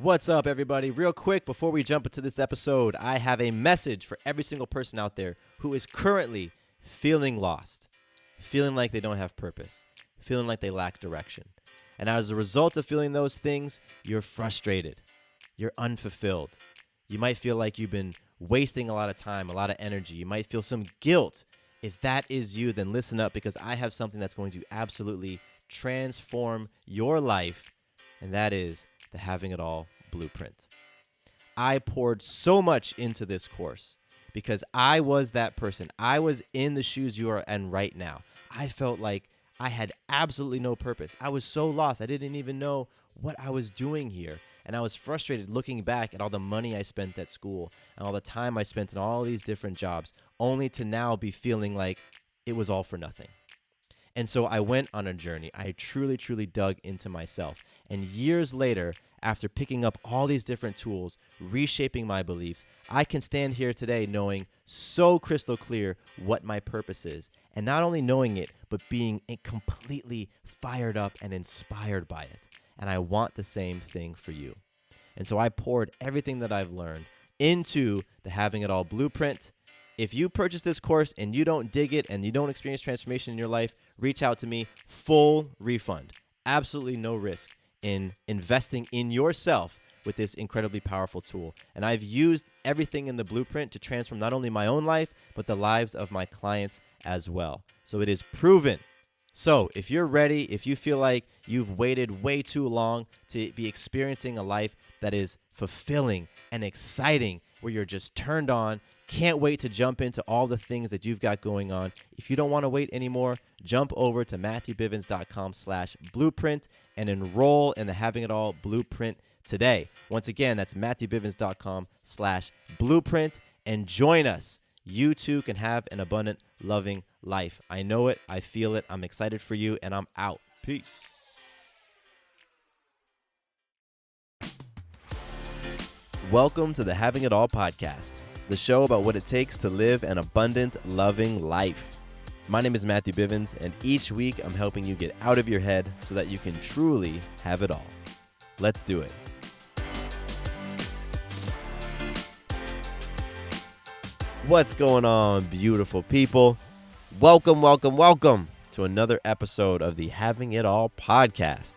What's up, everybody? Real quick, before we jump into this episode, I have a message for every single person out there who is currently feeling lost, feeling like they don't have purpose, feeling like they lack direction. And as a result of feeling those things, you're frustrated, you're unfulfilled. You might feel like you've been wasting a lot of time, a lot of energy. You might feel some guilt. If that is you, then listen up, because I have something that's going to absolutely transform your life, and that is the Having It All Blueprint. I poured so much into this course because I was that person. I was in the shoes you are in right now. I felt like I had absolutely no purpose. I was so lost. I didn't even know what I was doing here. And I was frustrated looking back at all the money I spent at school and all the time I spent in all these different jobs, only to now be feeling like it was all for nothing. And so I went on a journey. I truly, truly dug into myself. And years later, after picking up all these different tools, reshaping my beliefs, I can stand here today knowing so crystal clear what my purpose is. And not only knowing it, but being completely fired up and inspired by it. And I want the same thing for you. And so I poured everything that I've learned into the Having It All Blueprint. If you purchase this course and you don't dig it and you don't experience transformation in your life, reach out to me. Full refund. Absolutely no risk in investing in yourself with this incredibly powerful tool. And I've used everything in the blueprint to transform not only my own life, but the lives of my clients as well. So it is proven. So if you're ready, if you feel like you've waited way too long to be experiencing a life that is fulfilling and exciting, where you're just turned on, can't wait to jump into all the things that you've got going on. If you don't want to wait anymore, jump over to MatthewBivens.com/blueprint and enroll in the Having It All Blueprint today. Once again, that's MatthewBivens.com/blueprint and join us. You too can have an abundant, loving life. I know it. I feel it. I'm excited for you, and I'm out. Peace. Welcome to the Having It All podcast, the show about what it takes to live an abundant, loving life. My name is Matthew Bivens, and each week I'm helping you get out of your head so that you can truly have it all. Let's do it. What's going on, beautiful people? Welcome to another episode of the Having It All podcast.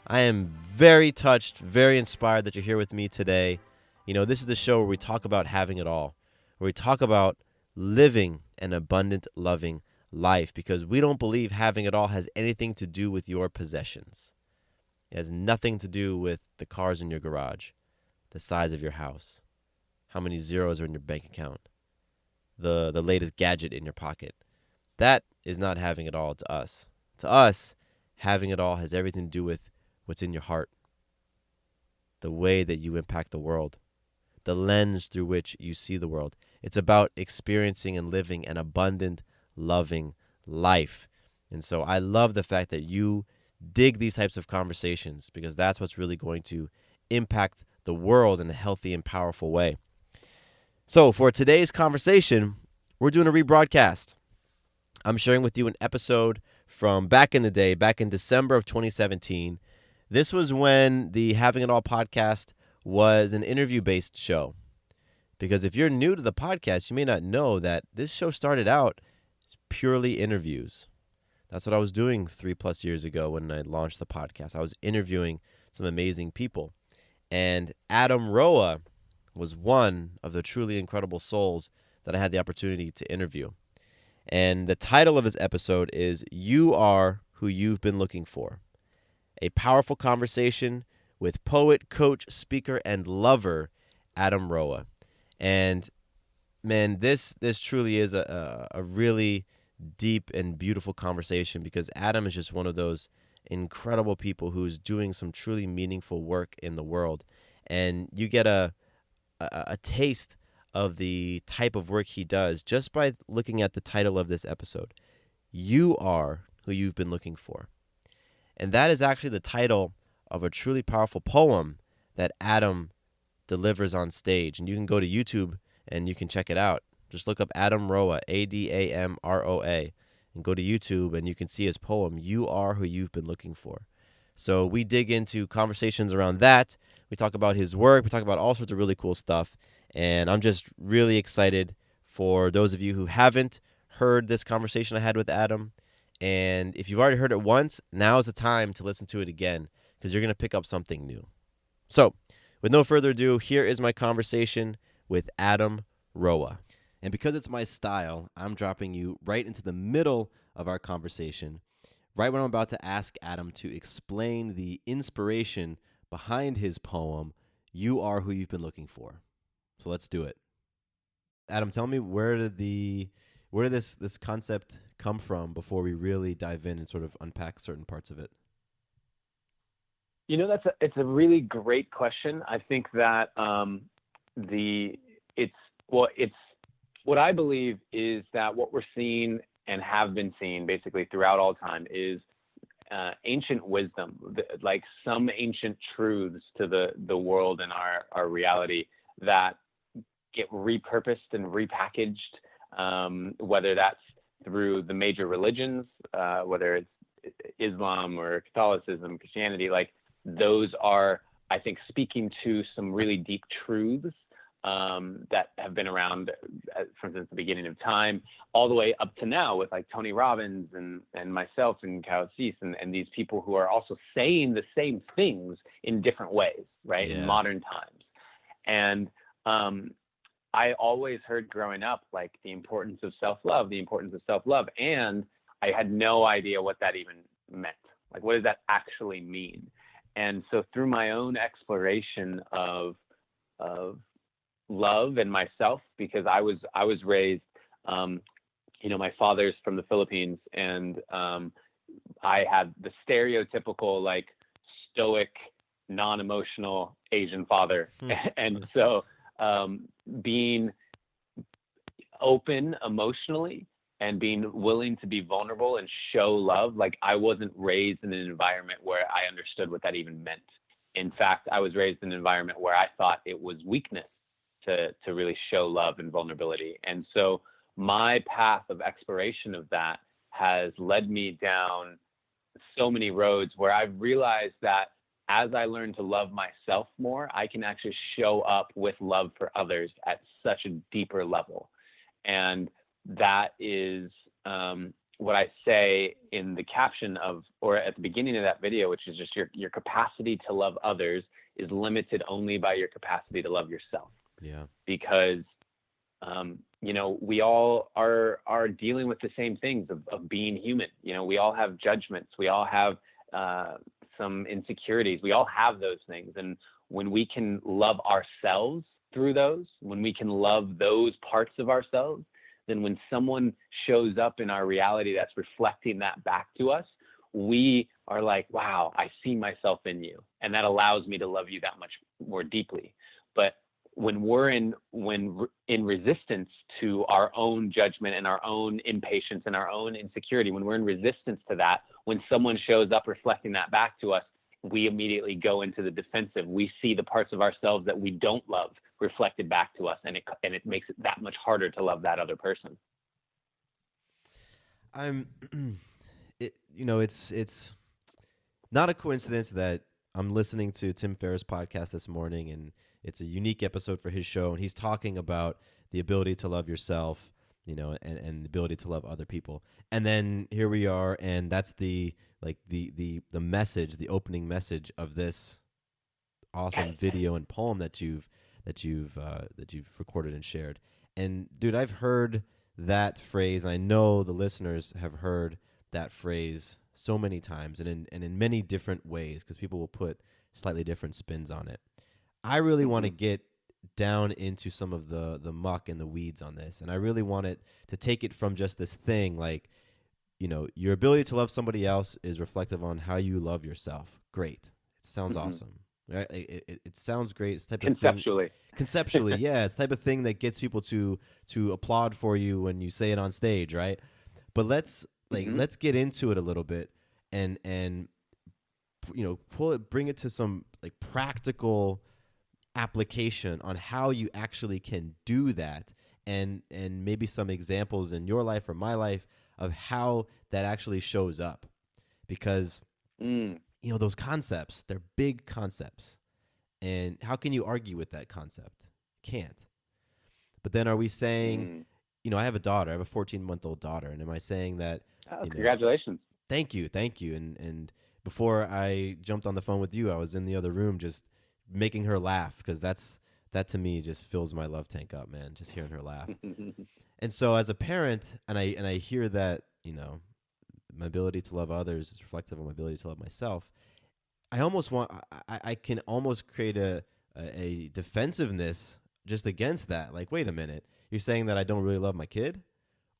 I am very touched, very inspired that you're here with me today. You know, this is the show where we talk about having it all, where we talk about living an abundant, loving life, because we don't believe having it all has anything to do with your possessions. It has nothing to do with the cars in your garage, the size of your house, how many zeros are in your bank account, the latest gadget in your pocket. That is not having it all to us. To us, having it all has everything to do with what's in your heart, the way that you impact the world, the lens through which you see the world. It's about experiencing and living an abundant, loving life. And so I love the fact that you dig these types of conversations, because that's what's really going to impact the world in a healthy and powerful way. So for today's conversation, we're doing a rebroadcast. I'm sharing with you an episode from back in the day, back in December of 2017. This was when the Having It All podcast was an interview-based show. Because if you're new to the podcast, you may not know that this show started out as purely interviews. That's what I was doing 3+ years ago when I launched the podcast. I was interviewing some amazing people. And Adam Roa was one of the truly incredible souls that I had the opportunity to interview. And the title of his episode is You Are Who You've Been Looking For. A powerful conversation with poet, coach, speaker, and lover, Adam Roa. And man, this truly is a really deep and beautiful conversation, because Adam is just one of those incredible people who's doing some truly meaningful work in the world. And you get a taste of the type of work he does just by looking at the title of this episode. You are who you've been looking for. And that is actually the title of a truly powerful poem that Adam delivers on stage. And you can go to YouTube and you can check it out. Just look up Adam Roa, Adamroa, and go to YouTube and you can see his poem, You Are Who You've Been Looking For. So we dig into conversations around that. We talk about his work. We talk about all sorts of really cool stuff. And I'm just really excited for those of you who haven't heard this conversation I had with Adam. And if you've already heard it once, now is the time to listen to it again because you're going to pick up something new. So, with no further ado, here is my conversation with Adam Roa. And because it's my style, I'm dropping you right into the middle of our conversation, right when I'm about to ask Adam to explain the inspiration behind his poem, You Are Who You've Been Looking For. So let's do it. Adam, tell me where did this concept come from before we really dive in and sort of unpack certain parts of it? It's a really great question. I think that it's what I believe is that what we're seeing and have been seeing basically throughout all time is ancient wisdom, like some ancient truths to the world and our reality that get repurposed and repackaged, whether that's through the major religions, whether it's Islam or Catholicism, Christianity, like those are, I think, speaking to some really deep truths that have been around since the beginning of time, all the way up to now with like Tony Robbins and myself and Kyle Cease and these people who are also saying the same things in different ways, right, in modern times. And I always heard growing up, like the importance of self-love, and I had no idea what that even meant. Like, what does that actually mean? And so through my own exploration of love and myself, because I was raised, my father's from the Philippines, and I had the stereotypical like stoic, non-emotional Asian father, and so being open emotionally and being willing to be vulnerable and show love. Like, I wasn't raised in an environment where I understood what that even meant. In fact, I was raised in an environment where I thought it was weakness to really show love and vulnerability. And so my path of exploration of that has led me down so many roads where I've realized that as I learn to love myself more, I can actually show up with love for others at such a deeper level. And that is what I say in the caption or at the beginning of that video, which is just your capacity to love others is limited only by your capacity to love yourself. Yeah. Because, we all are dealing with the same things of being human. We all have judgments. We all have some insecurities. We all have those things. And when we can love ourselves through those, when we can love those parts of ourselves, then when someone shows up in our reality that's reflecting that back to us, we are like, wow, I see myself in you. And that allows me to love you that much more deeply. But when we're in resistance to our own judgment and our own impatience and our own insecurity, when we're in resistance to that, when someone shows up reflecting that back to us, we immediately go into the defensive. We see the parts of ourselves that we don't love reflected back to us, and it makes it that much harder to love that other person. It's not a coincidence that I'm listening to Tim Ferriss' podcast this morning, and it's a unique episode for his show, and he's talking about the ability to love yourself, and the ability to love other people. And then here we are, and that's the message, the opening message of this awesome video and poem that you've recorded and shared. And dude, I've heard that phrase, and I know the listeners have heard that phrase so many times and in many different ways, because people will put slightly different spins on it. I really want to get down into some of the muck and the weeds on this, and I really want it to take it from just this thing like, your ability to love somebody else is reflective on how you love yourself. Great. It sounds awesome. Right? It sounds great. It's type of conceptually, yeah. It's the type of thing that gets people to applaud for you when you say it on stage, right? But let's get into it a little bit and bring it to some like practical application on how you actually can do that, and maybe some examples in your life or my life of how that actually shows up. Because those concepts, they're big concepts. And how can you argue with that concept? Can't. But then are we saying, I have a daughter, I have a 14-month-old daughter, and am I saying that, congratulations. Thank you. And before I jumped on the phone with you, I was in the other room just making her laugh, because that to me just fills my love tank up, man, just hearing her laugh. And so as a parent, and I hear that, my ability to love others is reflective of my ability to love myself. I can almost create a defensiveness just against that. Like, wait a minute, you're saying that I don't really love my kid,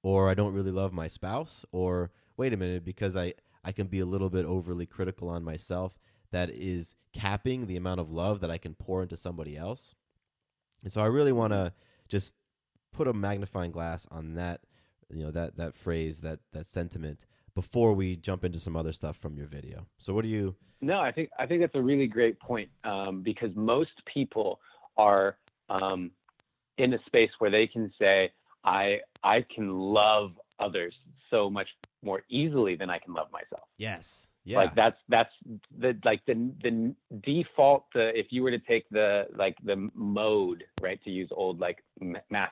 or I don't really love my spouse, or wait a minute, because I can be a little bit overly critical on myself, that is capping the amount of love that I can pour into somebody else. And so I really want to just put a magnifying glass on that, that phrase, that sentiment, before we jump into some other stuff from your video. So what do you? No, I think that's a really great point, because most people are in a space where they can say, I can love others so much more easily than I can love myself. Yes. Yeah. Like that's the default. If you were to take the mode, right, to use old math,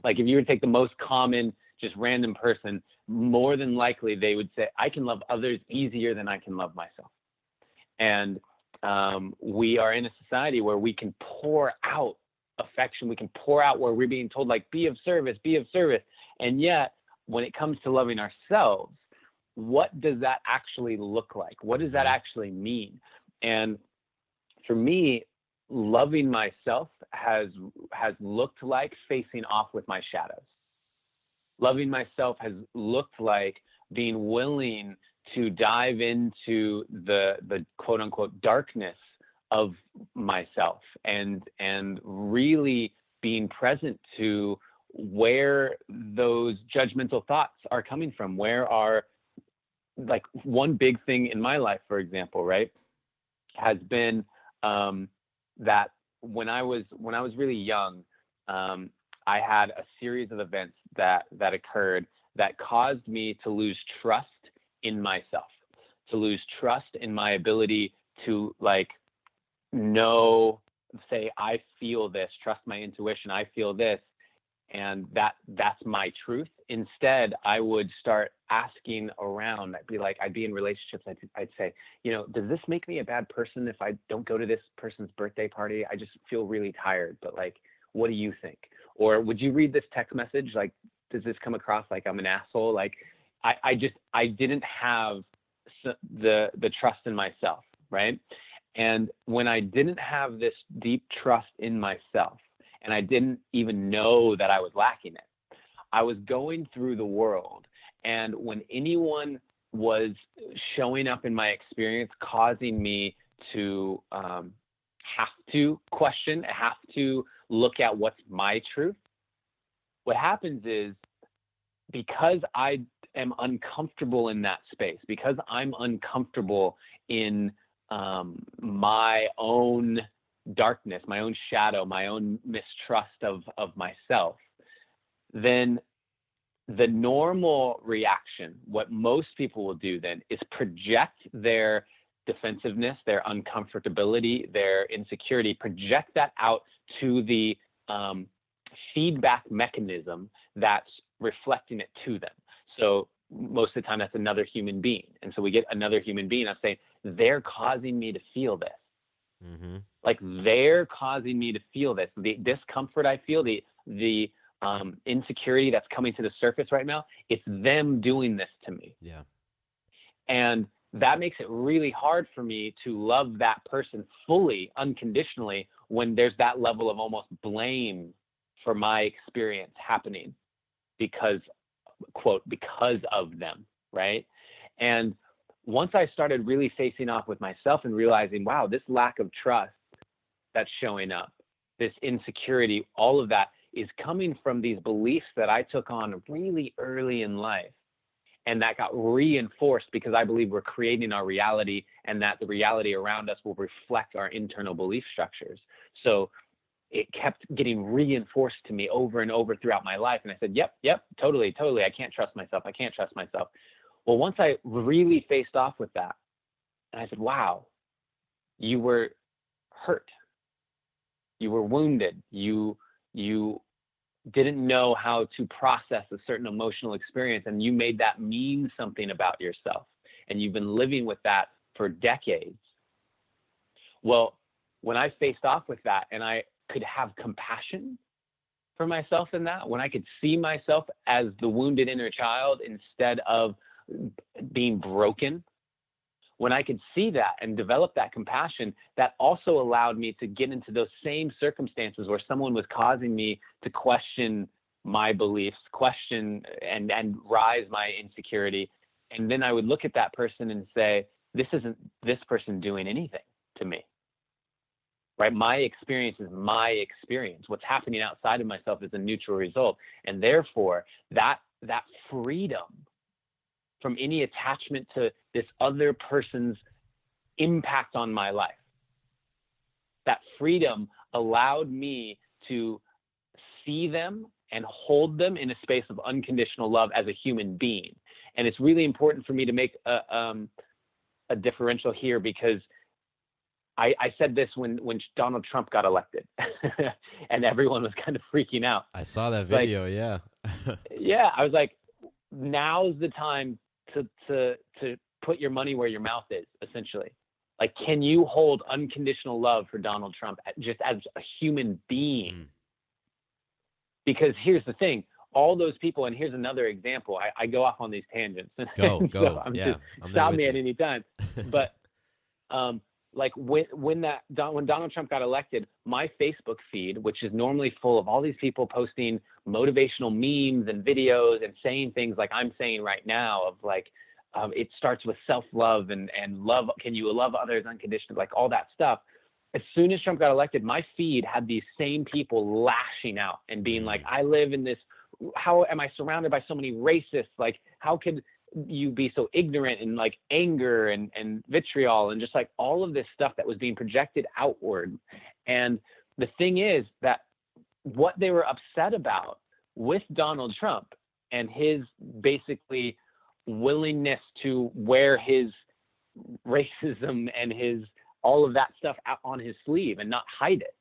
like if you were to take the most common, just random person, more than likely they would say, I can love others easier than I can love myself. And we are in a society where we can pour out affection, we can pour out where we're being told, be of service. And yet, when it comes to loving ourselves, what does that actually look like? What does that actually mean? And for me, loving myself has looked like facing off with my shadows. Loving myself has looked like being willing to dive into the quote unquote darkness of myself, and really being present to where those judgmental thoughts are coming from. Where are, one big thing in my life, for example, right, has been that when I was really young, I had a series of events that occurred that caused me to lose trust in myself, to lose trust in my ability to say, I feel this, trust my intuition, I feel this, and that's my truth. Instead, I would start asking around. I'd be in relationships. I'd say, does this make me a bad person if I don't go to this person's birthday party? I just feel really tired, but what do you think? Or would you read this text message? Does this come across like I'm an asshole? I didn't have the trust in myself, right? And when I didn't have this deep trust in myself, and I didn't even know that I was lacking it, I was going through the world, and when anyone was showing up in my experience, causing me to have to question, have to look at what's my truth, what happens is, because I am uncomfortable in that space, because I'm uncomfortable in my own darkness, my own shadow, my own mistrust of myself, then the normal reaction, what most people will do then, is project their defensiveness, their uncomfortability, their insecurity, project that out to the feedback mechanism that's reflecting it to them. So most of the time that's another human being. And so we get another human being that's saying, they're causing me to feel this. Mm-hmm. They're causing me to feel this. The discomfort I feel, the insecurity that's coming to the surface right now, it's them doing this to me. Yeah. And that makes it really hard for me to love that person fully, unconditionally, when there's that level of almost blame for my experience happening because of them, right? And once I started really facing off with myself and realizing, wow, this lack of trust that's showing up, this insecurity, all of that is coming from these beliefs that I took on really early in life. And that got reinforced because I believe we're creating our reality, and that the reality around us will reflect our internal belief structures. So it kept getting reinforced to me over and over throughout my life. And I said, yep, totally. I can't trust myself. Well, once I really faced off with that And I said, wow, you were hurt. You were wounded. You didn't know how to process a certain emotional experience, and you made that mean something about yourself. And you've been living with that for decades. Well, when I faced off with that and I could have compassion for myself in that, when I could see myself as the wounded inner child instead of being broken, when I could see that and develop that compassion, that also allowed me to get into those same circumstances where someone was causing me to question my beliefs, question and rise my insecurity. And then I would look at that person and say, this isn't this person doing anything to me, right? My experience is my experience. What's happening outside of myself is a neutral result. And therefore, that freedom from any attachment to this other person's impact on my life, that freedom allowed me to see them and hold them in a space of unconditional love as a human being. And it's really important for me to make a differential here, because I said this when Donald Trump got elected and everyone was kind of freaking out. I saw that video. Like, yeah. Yeah. I was like, now's the time to put your money where your mouth is, essentially. Like, can you hold unconditional love for Donald Trump just as a human being? Because here's the thing, all those people, and here's another example. I go off on these tangents. Go. So stop me at any time. But like when Donald Trump got elected, my Facebook feed, which is normally full of all these people posting motivational memes and videos and saying things like I'm saying right now, of like, it starts with self-love and love. Can you love others unconditionally? Like all that stuff. As soon as Trump got elected, my feed had these same people lashing out and being like, I live in this, how am I surrounded by so many racists? Like, how could you be so ignorant, and like anger and vitriol and just like all of this stuff that was being projected outward. And the thing is that what they were upset about with Donald Trump and his basically willingness to wear his racism and his all of that stuff out on his sleeve and not hide it.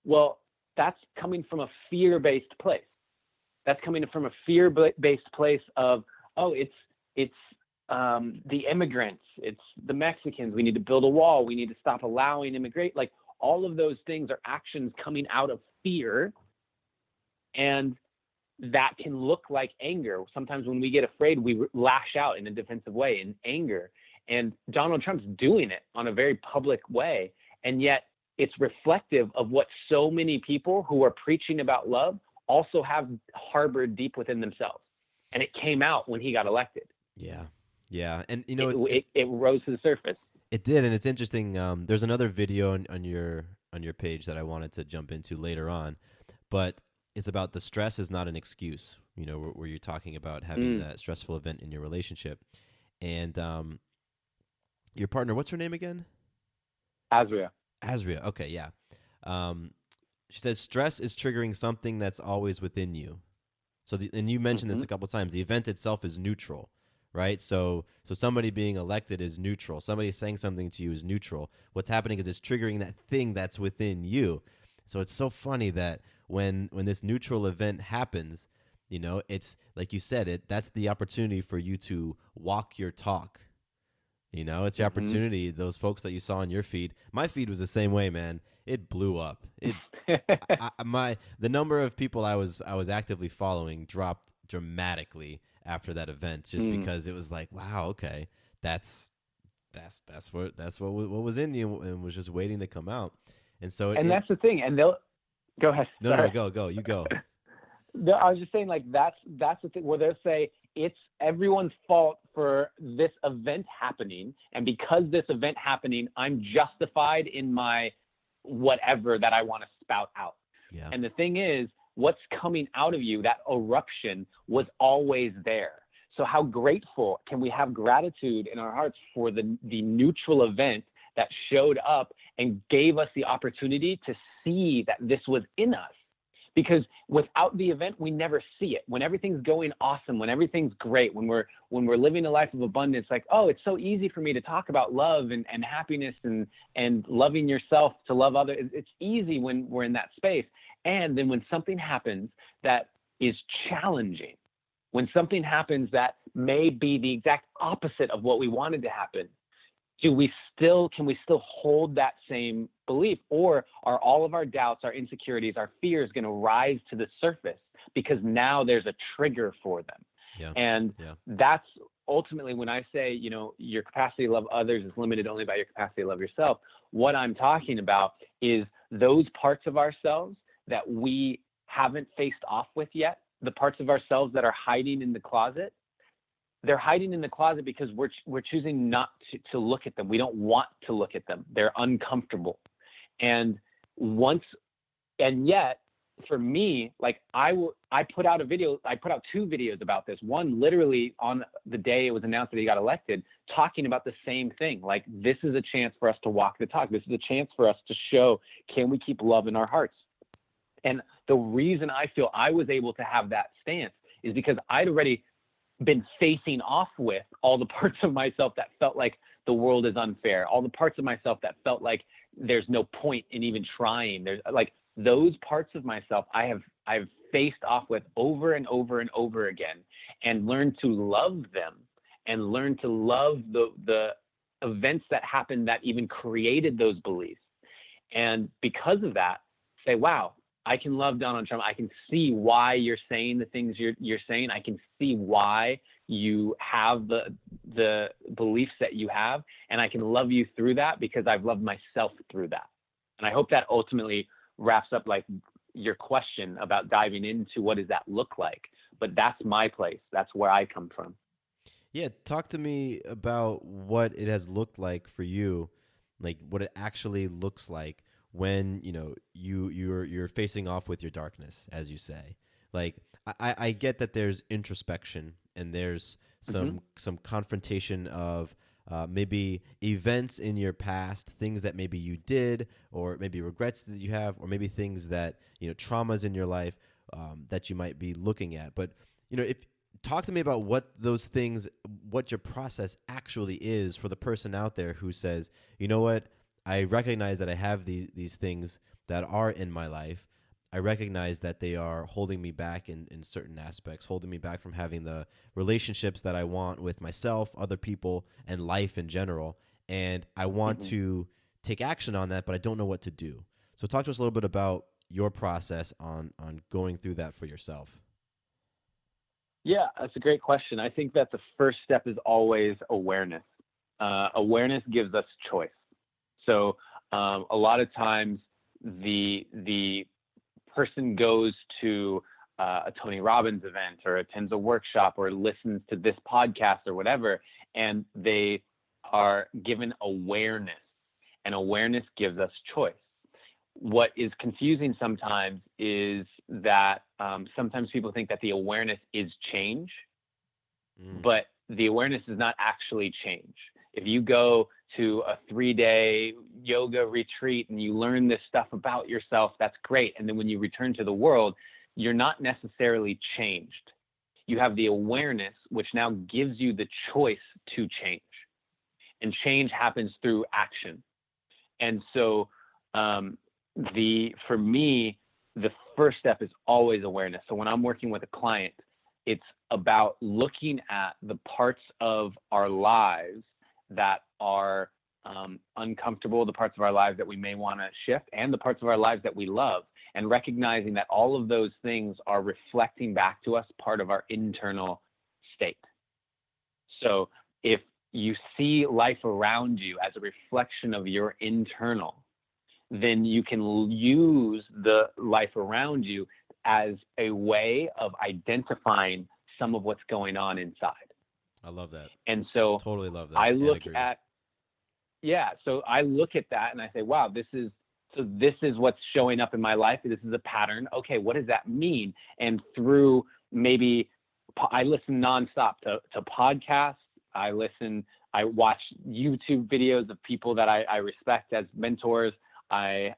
Well, that's coming from a fear-based place. That's coming from a fear-based place of, oh, it's the immigrants, it's the Mexicans. We need to build a wall. We need to stop allowing immigrate. Like all of those things are actions coming out of fear, and that can look like anger. Sometimes when we get afraid, we lash out in a defensive way in anger. And Donald Trump's doing it on a very public way, and yet it's reflective of what so many people who are preaching about love also have harbored deep within themselves. And it came out when he got elected. Yeah. And you know, it rose to the surface. It did. And it's interesting. There's another video on your page that I wanted to jump into later on, but it's about the stress is not an excuse, you know, where you're talking about having that stressful event in your relationship. And your partner, what's her name again? Azria. Okay. Yeah. She says stress is triggering something that's always within you. So, and you mentioned this a couple of times. The event itself is neutral, right? So somebody being elected is neutral. Somebody saying something to you is neutral. What's happening is it's triggering that thing that's within you. So it's so funny that when this neutral event happens, you know, it's like you said, that's the opportunity for you to walk your talk. You know, it's the opportunity. Those folks that you saw on your feed, my feed was the same way, man. It blew up. The number of people I was actively following dropped dramatically after that event, just because it was like, wow, okay, that's what was in you and was just waiting to come out. And so, that's the thing. And they'll go ahead. No, go. You go. No, I was just saying, like that's the thing where they'll say it's everyone's fault for this event happening, and because this event happening, I'm justified in my whatever that I want to spout out. Yeah. And the thing is, what's coming out of you, that eruption, was always there. So how grateful can we have gratitude in our hearts for the neutral event that showed up and gave us the opportunity to see that this was in us. because without the event, we never see it. When everything's going awesome, when everything's great, when we're living a life of abundance, like, oh, it's so easy for me to talk about love and happiness and loving yourself to love others. It's easy when we're in that space. And then when something happens that is challenging, when something happens that may be the exact opposite of what we wanted to happen, can we still hold that same belief, or are all of our doubts, our insecurities, our fears going to rise to the surface because now there's a trigger for them? Yeah. And that's ultimately when I say, your capacity to love others is limited only by your capacity to love yourself. What I'm talking about is those parts of ourselves that we haven't faced off with yet, the parts of ourselves that are hiding in the closet. They're hiding in the closet because we're choosing not to look at them. We don't want to look at them. They're uncomfortable. And yet for me, like I put out two videos about this. One literally on the day it was announced that he got elected, talking about the same thing. Like, this is a chance for us to walk the talk. This is a chance for us to show, can we keep love in our hearts? And the reason I feel I was able to have that stance is because I'd already been facing off with all the parts of myself that felt like the world is unfair, all the parts of myself that felt like there's no point in even trying. There's like those parts of myself I've faced off with over and over and over again, and learned to love them and learn to love the events that happened that even created those beliefs. And because of that, say, wow, I can love Donald Trump. I can see why you're saying the things you're saying. I can see why you have the beliefs that you have, and I can love you through that because I've loved myself through that. And I hope that ultimately wraps up like your question about diving into what does that look like. But that's my place. That's where I come from. Yeah, talk to me about what it has looked like for you, like what it actually looks like when you're facing off with your darkness, as you say. Like I get that there's introspection and there's some confrontation of maybe events in your past, things that maybe you did, or maybe regrets that you have, or maybe things that traumas in your life that you might be looking at. But if talk to me about what those things, what your process actually is for the person out there who says, you know what, I recognize that I have these things that are in my life. I recognize that they are holding me back in certain aspects, holding me back from having the relationships that I want with myself, other people, and life in general. And I want to take action on that, but I don't know what to do. So talk to us a little bit about your process on going through that for yourself. Yeah, that's a great question. I think that the first step is always awareness. Awareness gives us choice. So a lot of times the person goes to a Tony Robbins event or attends a workshop or listens to this podcast or whatever, and they are given awareness, and awareness gives us choice. What is confusing sometimes is that sometimes people think that the awareness is change, but the awareness is not actually change. If you go to a 3-day yoga retreat and you learn this stuff about yourself, that's great. And then when you return to the world, you're not necessarily changed. You have the awareness, which now gives you the choice to change. And change happens through action. And so for me, the first step is always awareness. So when I'm working with a client, it's about looking at the parts of our lives that are uncomfortable, the parts of our lives that we may want to shift, and the parts of our lives that we love, and recognizing that all of those things are reflecting back to us part of our internal state. So if you see life around you as a reflection of your internal, then you can use the life around you as a way of identifying some of what's going on inside. I love that. And so totally love that. I look at that and I say, wow, this is what's showing up in my life. This is a pattern. Okay, what does that mean? And through I listen nonstop to podcasts. I watch YouTube videos of people that I respect as mentors. I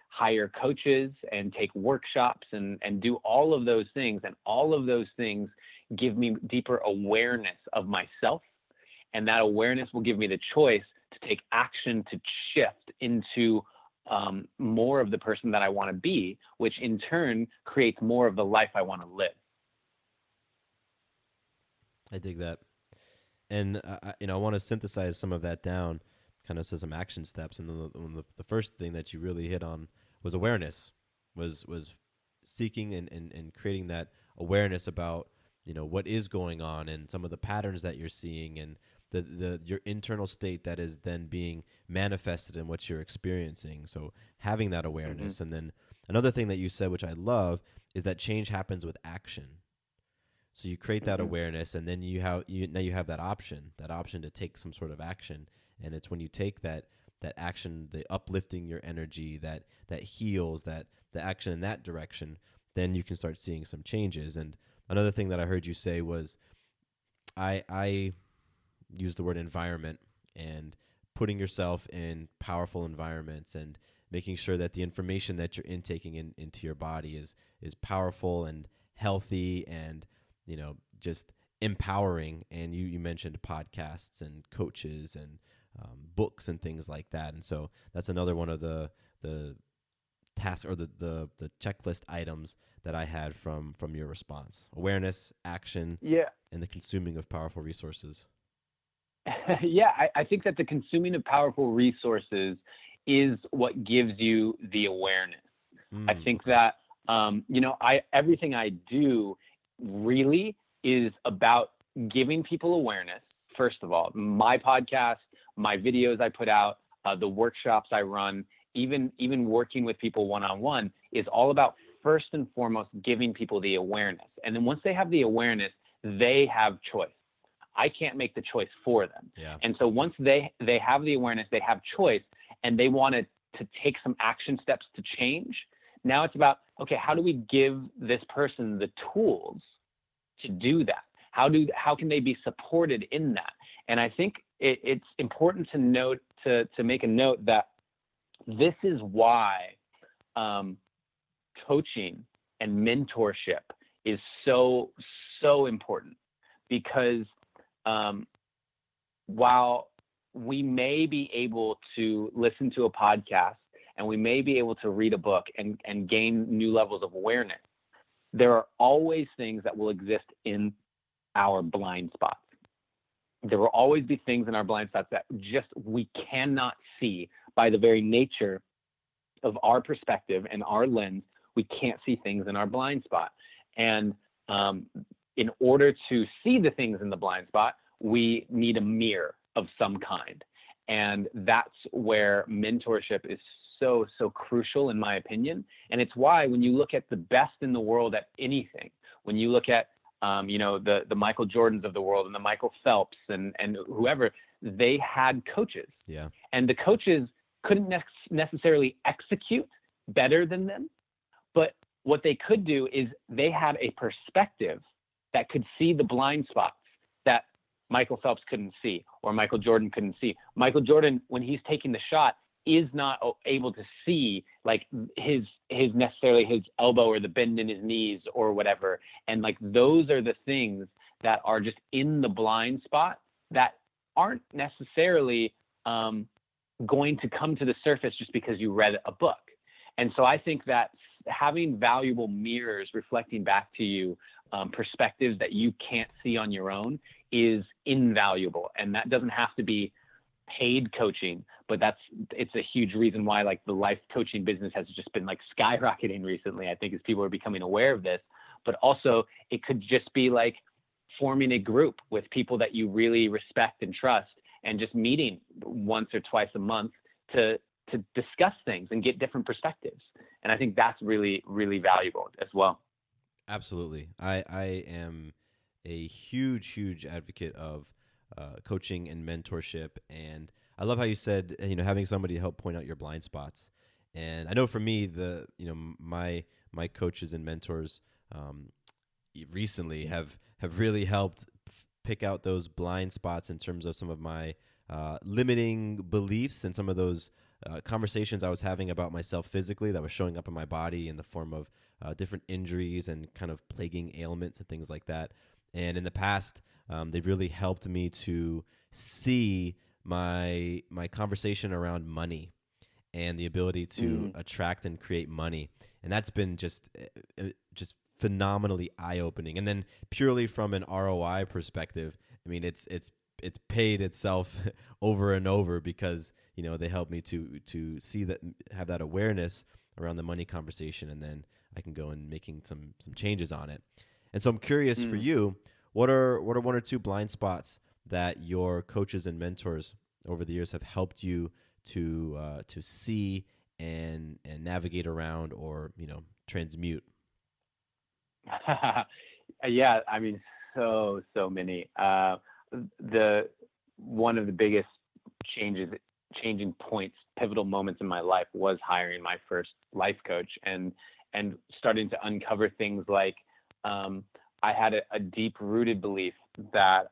hire coaches and take workshops and do all of those things. And all of those things give me deeper awareness of myself. And that awareness will give me the choice to take action to shift into more of the person that I want to be, which in turn creates more of the life I want to live. I dig that. And I want to synthesize some of that down, kind of to some action steps. And the first thing that you really hit on was awareness, was seeking and creating that awareness about what is going on and some of the patterns that you're seeing and your internal state that is then being manifested in what you're experiencing. So having that awareness. And then another thing that you said, which I love, is that change happens with action. So you create that awareness, and then you have that option to take some sort of action. And it's when you take that action, the uplifting your energy, that heals, the action in that direction, then you can start seeing some changes. And another thing that I heard you say was, I use the word environment, and putting yourself in powerful environments and making sure that the information that you're intaking into your body is powerful and healthy and just empowering. And you mentioned podcasts and coaches and books and things like that. And so that's another one of the task or the checklist items that I had from your response: awareness, action, and the consuming of powerful resources. Yeah, I think that the consuming of powerful resources is what gives you the awareness. I think that, everything I do really is about giving people awareness. First of all, my podcast, my videos I put out, the workshops I run, even working with people one-on-one is all about first and foremost giving people the awareness. And then once they have the awareness, they have choice. I can't make the choice for them. Yeah. And so once they have the awareness, they have choice, and they want to take some action steps to change. Now it's about, okay, how do we give this person the tools to do that? How can they be supported in that? And I think it's important to note, to make a note that this is why coaching and mentorship is so important, because while we may be able to listen to a podcast and we may be able to read a book and gain new levels of awareness, there are always things that will exist in our blind spots. There will always be things in our blind spots that just we cannot see by the very nature of our perspective and our lens. We can't see things in our blind spot. And in order to see the things in the blind spot, we need a mirror of some kind. And that's where mentorship is so crucial, in my opinion. And it's why when you look at the best in the world at anything, when you look at the Michael Jordans of the world and the Michael Phelps and whoever, they had coaches. Yeah. And the coaches couldn't necessarily execute better than them, but what they could do is they had a perspective that could see the blind spots that Michael Phelps couldn't see or Michael Jordan couldn't see. Michael Jordan, when he's taking the shot, is not able to see like his elbow or the bend in his knees or whatever. And like those are the things that are just in the blind spot that aren't necessarily going to come to the surface just because you read a book. And so I think that having valuable mirrors reflecting back to you perspectives that you can't see on your own is invaluable. And that doesn't have to be paid coaching, but it's a huge reason why like the life coaching business has just been like skyrocketing recently, I think, as people are becoming aware of this. But also it could just be like forming a group with people that you really respect and trust and just meeting once or twice a month to discuss things and get different perspectives. And I think that's really, really valuable as well. Absolutely. I am a huge advocate of coaching and mentorship. And I love how you said, having somebody help point out your blind spots. And I know for me, my coaches and mentors recently have really helped pick out those blind spots in terms of some of my limiting beliefs and some of those conversations I was having about myself physically that was showing up in my body in the form of different injuries and kind of plaguing ailments and things like that. And in the past, they've really helped me to see my conversation around money and the ability to attract and create money. And that's been just phenomenally eye-opening. And then purely from an ROI perspective, I mean, it's paid itself over and over because, they help me to see that, have that awareness around the money conversation, and then I can go and making some changes on it. And so I'm curious for you, what are one or two blind spots that your coaches and mentors over the years have helped you to see and navigate around, or transmute? Yeah, I mean, so many. The one of the biggest changing points, pivotal moments in my life was hiring my first life coach and starting to uncover things like I had a deep rooted belief that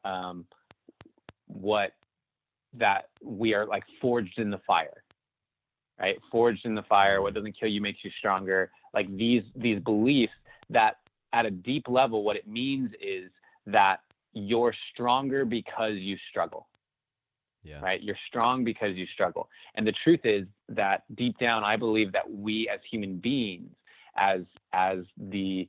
that we are like forged in the fire, right? Forged in the fire. What doesn't kill you makes you stronger. Like these beliefs that at a deep level, what it means is that you're stronger because you struggle. Yeah. Right. You're strong because you struggle. And the truth is that deep down, I believe that we as human beings, as these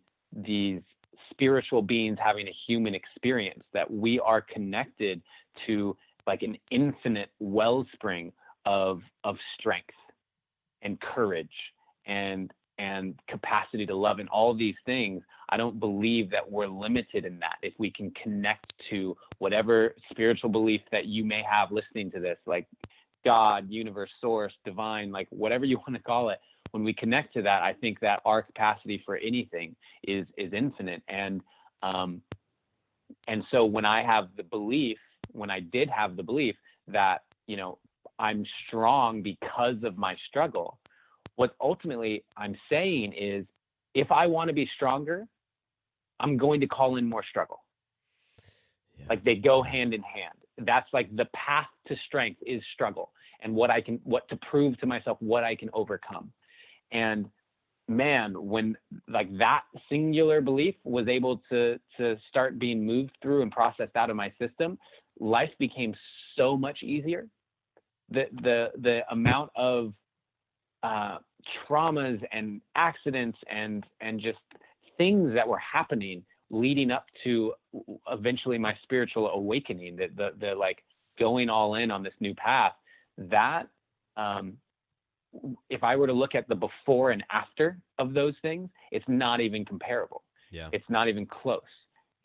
spiritual beings having a human experience, that we are connected to like an infinite wellspring of strength and courage and capacity to love and all these things. I don't believe that we're limited in that. If we can connect to whatever spiritual belief that you may have listening to this, like God, universe, source, divine, like whatever you want to call it, when we connect to that, I think that our capacity for anything is infinite. And so when I did have the belief that, I'm strong because of my struggle, what ultimately I'm saying is, if I want to be stronger, I'm going to call in more struggle. Yeah. Like they go hand in hand. That's like the path to strength is struggle, and what to prove to myself what I can overcome. And man, when like that singular belief was able to start being moved through and processed out of my system, life became so much easier. The amount of traumas and accidents and just things that were happening leading up to eventually my spiritual awakening, the like going all in on this new path, that if I were to look at the before and after of those things, it's not even comparable. Yeah. It's not even close.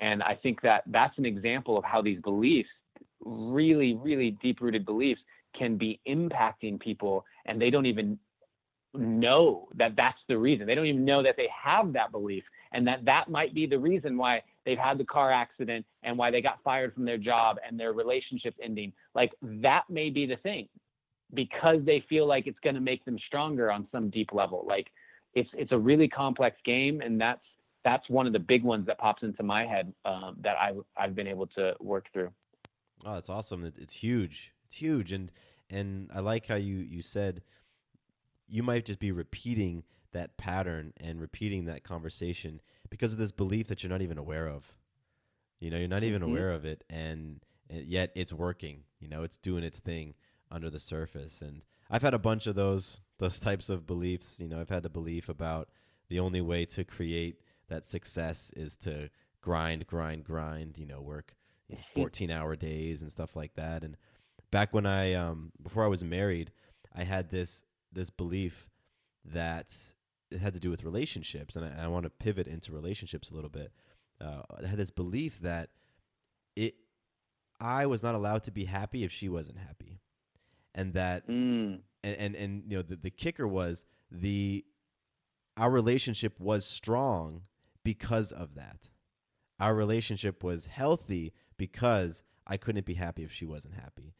And I think that that's an example of how these beliefs, really, really deep-rooted beliefs, can be impacting people, and they don't even know that that's the reason. They don't even know that they have that belief, and that might be the reason why they've had the car accident and why they got fired from their job and their relationship's ending. Like that may be the thing, because they feel like it's going to make them stronger on some deep level. Like it's a really complex game, and that's one of the big ones that pops into my head that I've been able to work through. Oh, that's awesome. It's huge. It's huge. And I like how you said you might just be repeating that pattern and repeating that conversation because of this belief that you're not even aware of. You're not even aware of it, and yet it's working. It's doing its thing under the surface. And I've had a bunch of those types of beliefs. I've had the belief about the only way to create that success is to grind, work 14-hour days and stuff like that. And back when before I was married, I had this belief that it had to do with relationships, and I want to pivot into relationships a little bit. I had this belief that I was not allowed to be happy if she wasn't happy, and that and the kicker was our relationship was strong because of that. Our relationship was healthy because I couldn't be happy if she wasn't happy.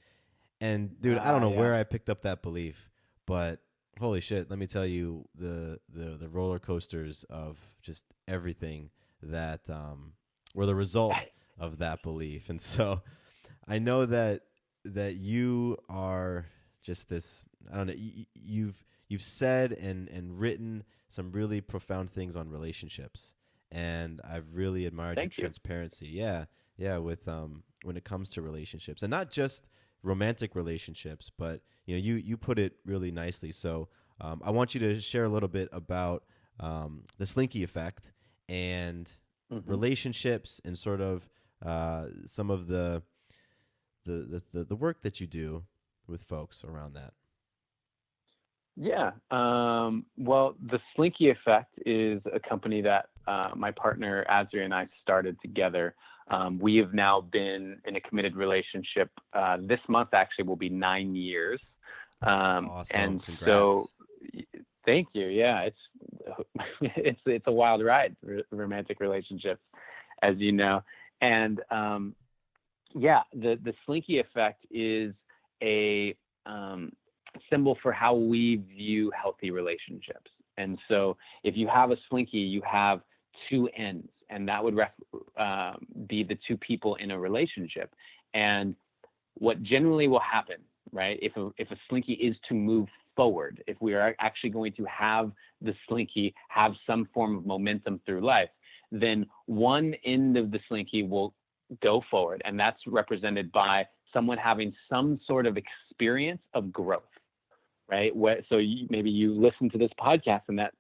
And dude, I don't know where I picked up that belief, but holy shit, let me tell you the roller coasters of just everything that were the result of that belief. And so I know that you are just this, I don't know, you've said and written some really profound things on relationships, and I've really admired your Thank you. transparency. Yeah, with when it comes to relationships, and not just romantic relationships, but you put it really nicely. So I want you to share a little bit about the Slinky effect and Hmm. relationships, and sort of some of the work that you do with folks around that. Yeah. Well, the Slinky Effect is a company that my partner Azri and I started together. We have now been in a committed relationship. This month actually will be 9 years. Awesome. And so, Congrats. thank you. Yeah, it's it's a wild ride, romantic relationships, as you know. And yeah, the Slinky Effect is a symbol for how we view healthy relationships. And so if you have a Slinky, you have two ends, and that would be the two people in a relationship. And what generally will happen, right, if a Slinky is to move forward, if we are actually going to have the Slinky have some form of momentum through life, then one end of the Slinky will go forward, and that's represented by someone having some sort of experience of growth, right? So maybe you listen to this podcast and that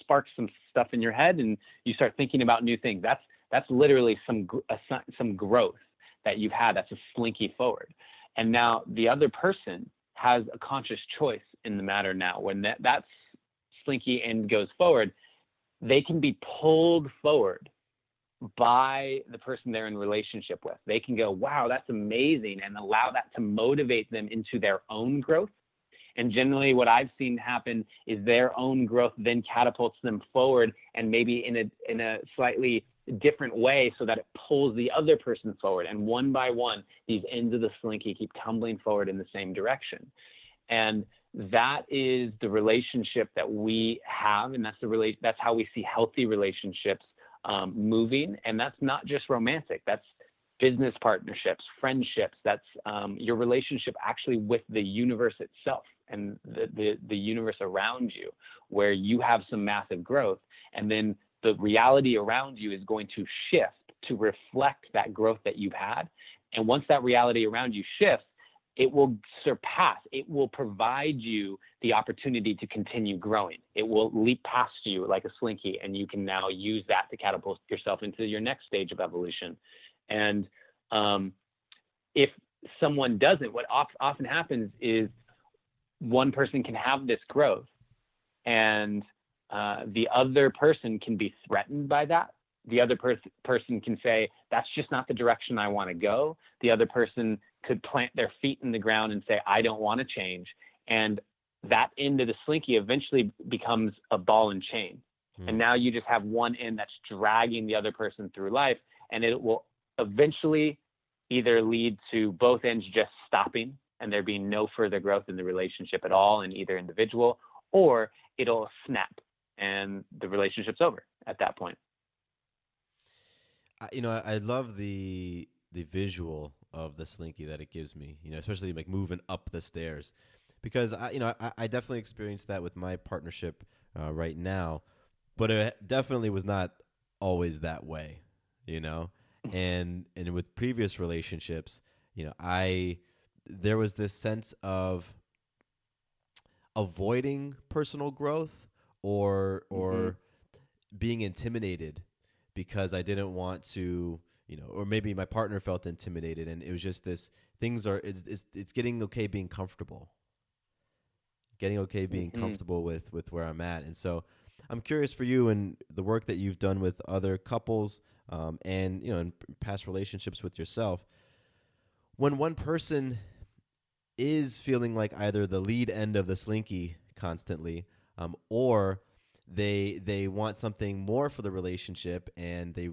sparks some stuff in your head, and you start thinking about new things. That's literally some growth that you've had. That's a Slinky forward. And now the other person has a conscious choice in the matter. Now when that Slinky end goes forward, they can be pulled forward by the person they're in relationship with. They can go, wow, that's amazing, and allow that to motivate them into their own growth. And generally what I've seen happen is their own growth then catapults them forward, and maybe in a slightly different way, so that it pulls the other person forward. And one by one, these ends of the Slinky keep tumbling forward in the same direction. And that is the relationship that we have, and that's how we see healthy relationships moving. And that's not just romantic. That's business partnerships, friendships. That's your relationship actually with the universe itself and the universe around you, where you have some massive growth, and then the reality around you is going to shift to reflect that growth that you've had. And once that reality around you shifts, it will surpass, it will provide you the opportunity to continue growing. It will leap past you like a Slinky, and you can now use that to catapult yourself into your next stage of evolution. And if someone doesn't, what often happens is one person can have this growth, and the other person can be threatened by that. The other person can say, that's just not the direction I want to go. The other person could plant their feet in the ground and say, I don't want to change. And that end of the Slinky eventually becomes a ball and chain. And now you just have one end that's dragging the other person through life, and it will eventually either lead to both ends just stopping and there being no further growth in the relationship at all in either individual, or it'll snap and the relationship's over at that point. I love the visual of the Slinky that it gives me, especially like moving up the stairs, because I definitely experienced that with my partnership right now, but it definitely was not always that way, and with previous relationships, there was this sense of avoiding personal growth, or being intimidated because I didn't want to, or maybe my partner felt intimidated, and it was just this, it's getting okay being comfortable. Getting okay being comfortable with where I'm at. And so I'm curious for you and the work that you've done with other couples, and in past relationships with yourself. When one person is feeling like either the lead end of the Slinky constantly, or they want something more for the relationship, and they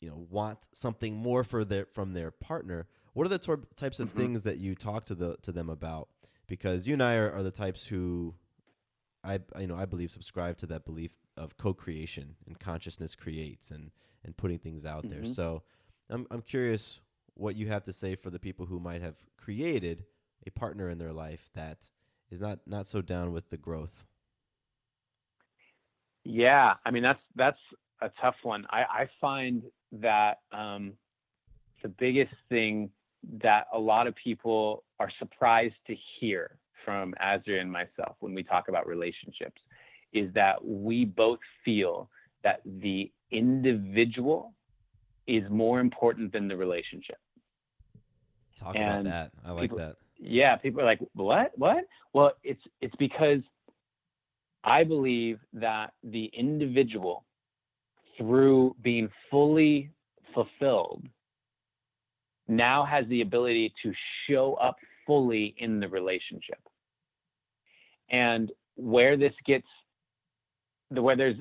want something more from their partner, what are the types of things that you talk to them about? Because you and I are the types who I believe subscribe to that belief of co-creation, and consciousness creates, and putting things out there. So I'm curious what you have to say for the people who might have created a partner in their life that is not so down with the growth? Yeah, I mean that's a tough one. I find that the biggest thing that a lot of people are surprised to hear from Azria and myself when we talk about relationships is that we both feel that the individual is more important than the relationship. Talk about And that. I like people, that. yeah, people are like, what? What? Well, it's because I believe that the individual, through being fully fulfilled, now has the ability to show up fully in the relationship. And where there's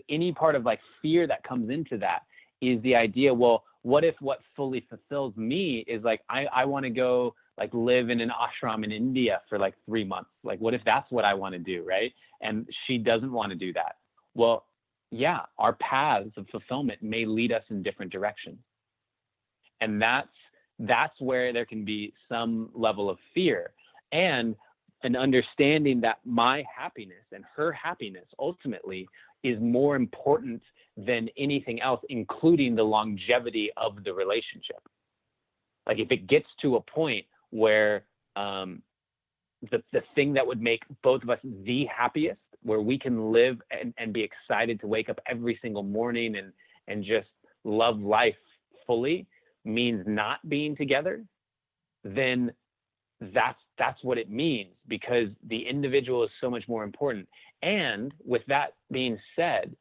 any part of like fear that comes into that is the idea, well, what if what fully fulfills me is like, I want to go like live in an ashram in India for like 3 months. Like, what if that's what I want to do, right? And she doesn't want to do that. Well, yeah, our paths of fulfillment may lead us in different directions. And that's where there can be some level of fear and an understanding that my happiness and her happiness ultimately is more important than anything else, including the longevity of the relationship. Like if it gets to a point where the thing that would make both of us the happiest, where we can live and be excited to wake up every single morning and just love life fully, means not being together, then that's what it means, because the individual is so much more important. And with that being said,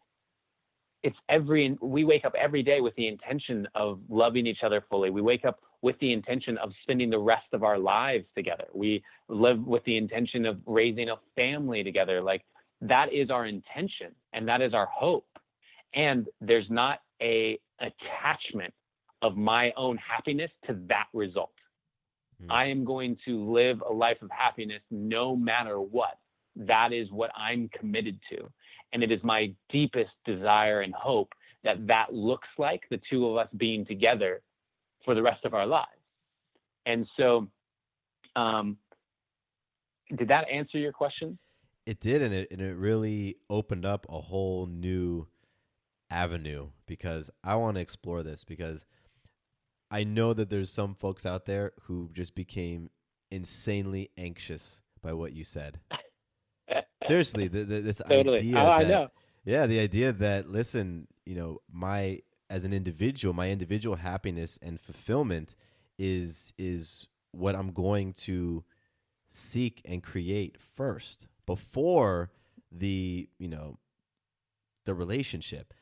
we wake up every day with the intention of loving each other fully. We wake up with the intention of spending the rest of our lives together. We live with the intention of raising a family together. Like that is our intention and that is our hope. And there's not a attachment of my own happiness to that result. I am going to live a life of happiness no matter what. That is what I'm committed to. And it is my deepest desire and hope that that looks like the two of us being together for the rest of our lives. And so, did that answer your question? It did, and it really opened up a whole new avenue, because I want to explore this, because I know that there's some folks out there who just became insanely anxious by what you said. Seriously, this Totally. idea I that, know. yeah, the idea that, listen, as an individual, my individual happiness and fulfillment is what I'm going to seek and create first before the relationship.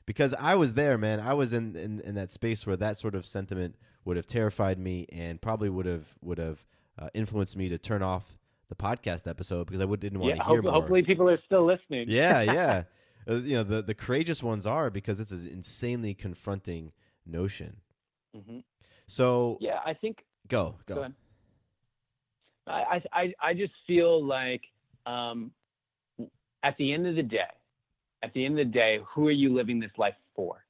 Because I was there, man. I was in that space where that sort of sentiment would have terrified me and probably would have influenced me to turn off the podcast episode, because I didn't want to hear more. Hopefully people are still listening. Yeah, yeah. The courageous ones are, because it's an insanely confronting notion. Mm-hmm. So yeah, I think. Go. Go ahead. I just feel like at the end of the day, who are you living this life for?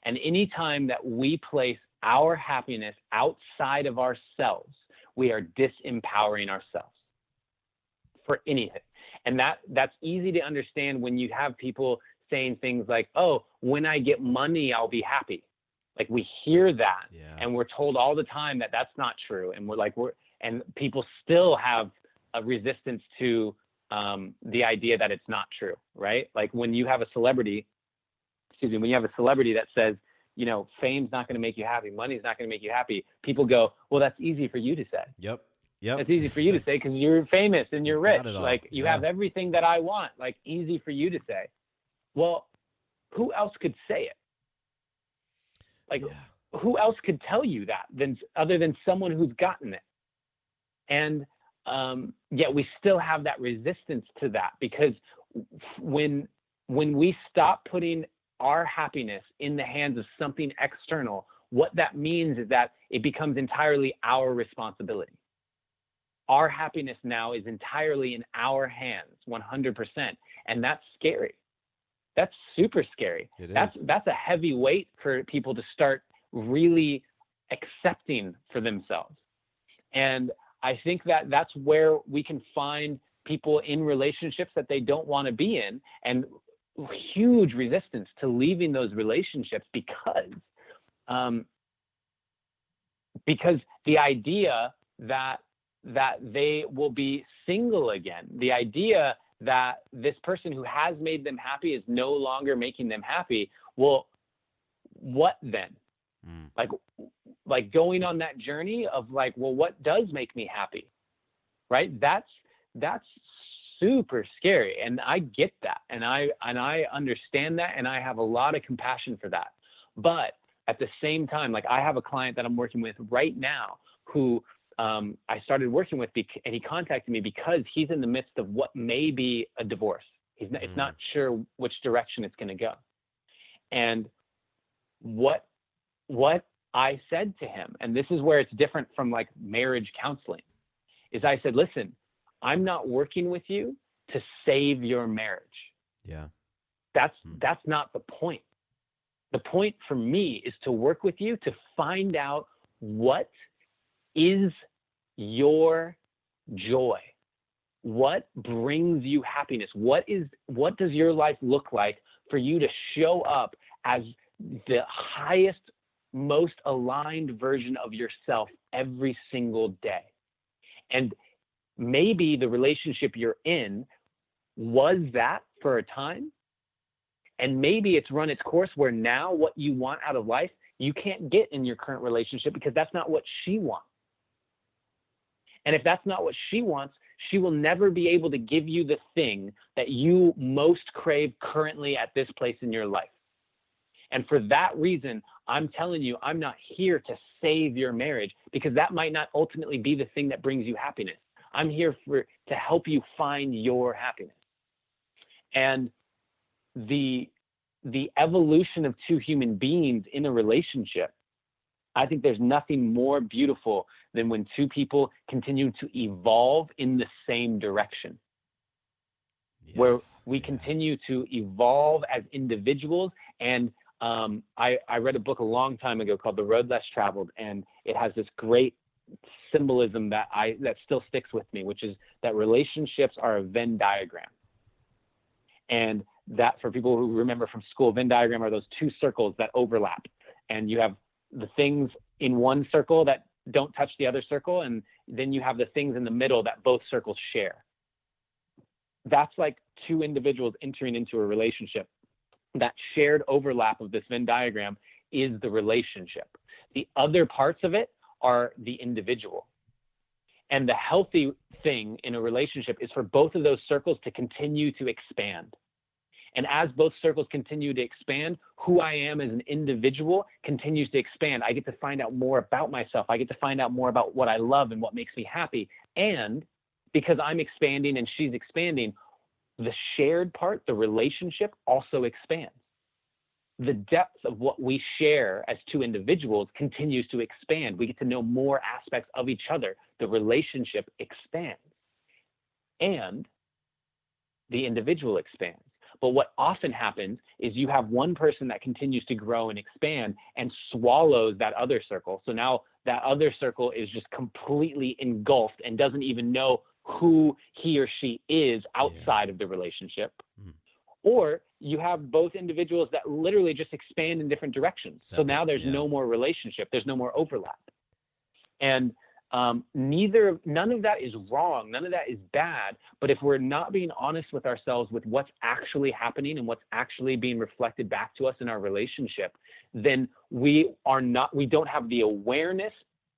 And anytime that we place our happiness outside of ourselves, we are disempowering ourselves for anything. And that's easy to understand when you have people saying things like, oh, when I get money, I'll be happy. Like we hear that, and we're told all the time that that's not true. And and people still have a resistance to the idea that it's not true, right? Like when you have a celebrity that says, fame's not going to make you happy, money's not going to make you happy, people go, well, that's easy for you to say. Yep. That's easy for you to say because you're famous and you're rich. Like you have everything that I want, like easy for you to say. Well, who else could say it? Like who else could tell you that other than someone who's gotten it? And yet we still have that resistance to that, because when we stop putting our happiness in the hands of something external, what that means is that it becomes entirely our responsibility. Our happiness now is entirely in our hands, 100%. And that's scary. That's super scary. That's a heavy weight for people to start really accepting for themselves. And I think that that's where we can find people in relationships that they don't want to be in, and huge resistance to leaving those relationships because the idea that they will be single again, the idea that this person who has made them happy is no longer making them happy. Well, what then? Like going on that journey of like, well, what does make me happy? Right? That's super scary. And I get that. And I understand that. And I have a lot of compassion for that. But at the same time, like I have a client that I'm working with right now who I started working with, and he contacted me because he's in the midst of what may be a divorce. It's not sure which direction it's going to go. And what I said to him, and this is where it's different from like marriage counseling, is I said, listen, I'm not working with you to save your marriage. Yeah. That's not the point. The point for me is to work with you to find out what is your joy, what brings you happiness, what does your life look like for you to show up as the highest, most aligned version of yourself every single day. And maybe the relationship you're in was that for a time, and maybe it's run its course where now what you want out of life you can't get in your current relationship because that's not what she wants. And if that's not what she wants, she will never be able to give you the thing that you most crave currently at this place in your life. And for that reason, I'm telling you, I'm not here to save your marriage, because that might not ultimately be the thing that brings you happiness. I'm here to help you find your happiness. And the evolution of two human beings in a relationship, I think there's nothing more beautiful than when two people continue to evolve in the same direction. Yes, where we continue to evolve as individuals. And I read a book a long time ago called The Road Less Traveled, and it has this great symbolism that still sticks with me, which is that relationships are a Venn diagram. And that, for people who remember from school, Venn diagram are those two circles that overlap, and you have the things in one circle that don't touch the other circle, and then you have the things in the middle that both circles share. That's like two individuals entering into a relationship. That shared overlap of this Venn diagram is the relationship. The other parts of it are the individual. And the healthy thing in a relationship is for both of those circles to continue to expand. And as both circles continue to expand, who I am as an individual continues to expand. I get to find out more about myself. I get to find out more about what I love and what makes me happy. And because I'm expanding and she's expanding, the shared part, the relationship, also expands. The depth of what we share as two individuals continues to expand. We get to know more aspects of each other. The relationship expands. And the individual expands. But what often happens is you have one person that continues to grow and expand and swallows that other circle. So now that other circle is just completely engulfed and doesn't even know who he or she is outside of the relationship. Or you have both individuals that literally just expand in different directions. So now there's no more relationship. There's no more overlap. And none of that is wrong. None of that is bad. But if we're not being honest with ourselves with what's actually happening and what's actually being reflected back to us in our relationship, then we don't have the awareness,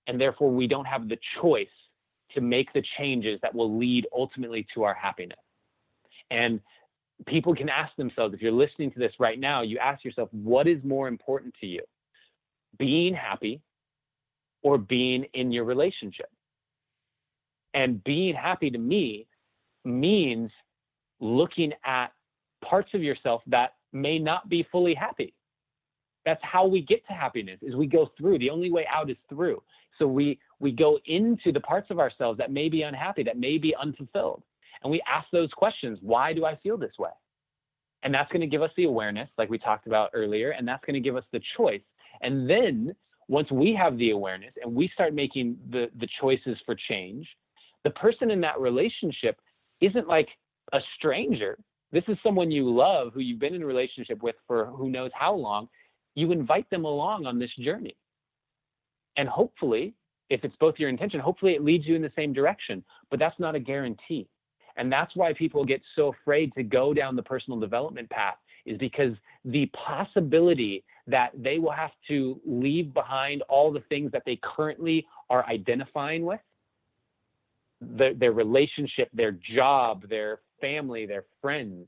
and therefore we don't have the choice to make the changes that will lead ultimately to our happiness. And people can ask themselves, if you're listening to this right now, you ask yourself, what is more important to you? Being happy or being in your relationship? And being happy to me means looking at parts of yourself that may not be fully happy. That's how we get to happiness, is we go through. The only way out is through. So we go into the parts of ourselves that may be unhappy, that may be unfulfilled. And we ask those questions. Why do I feel this way? And that's going to give us the awareness, like we talked about earlier, and that's going to give us the choice. And then once we have the awareness and we start making the choices for change, the person in that relationship isn't like a stranger. This is someone you love, who you've been in a relationship with for who knows how long. You invite them along on this journey. And hopefully, if it's both your intention, hopefully it leads you in the same direction, but that's not a guarantee. And that's why people get so afraid to go down the personal development path, is because the possibility that they will have to leave behind all the things that they currently are identifying with, their relationship, their job, their family, their friends,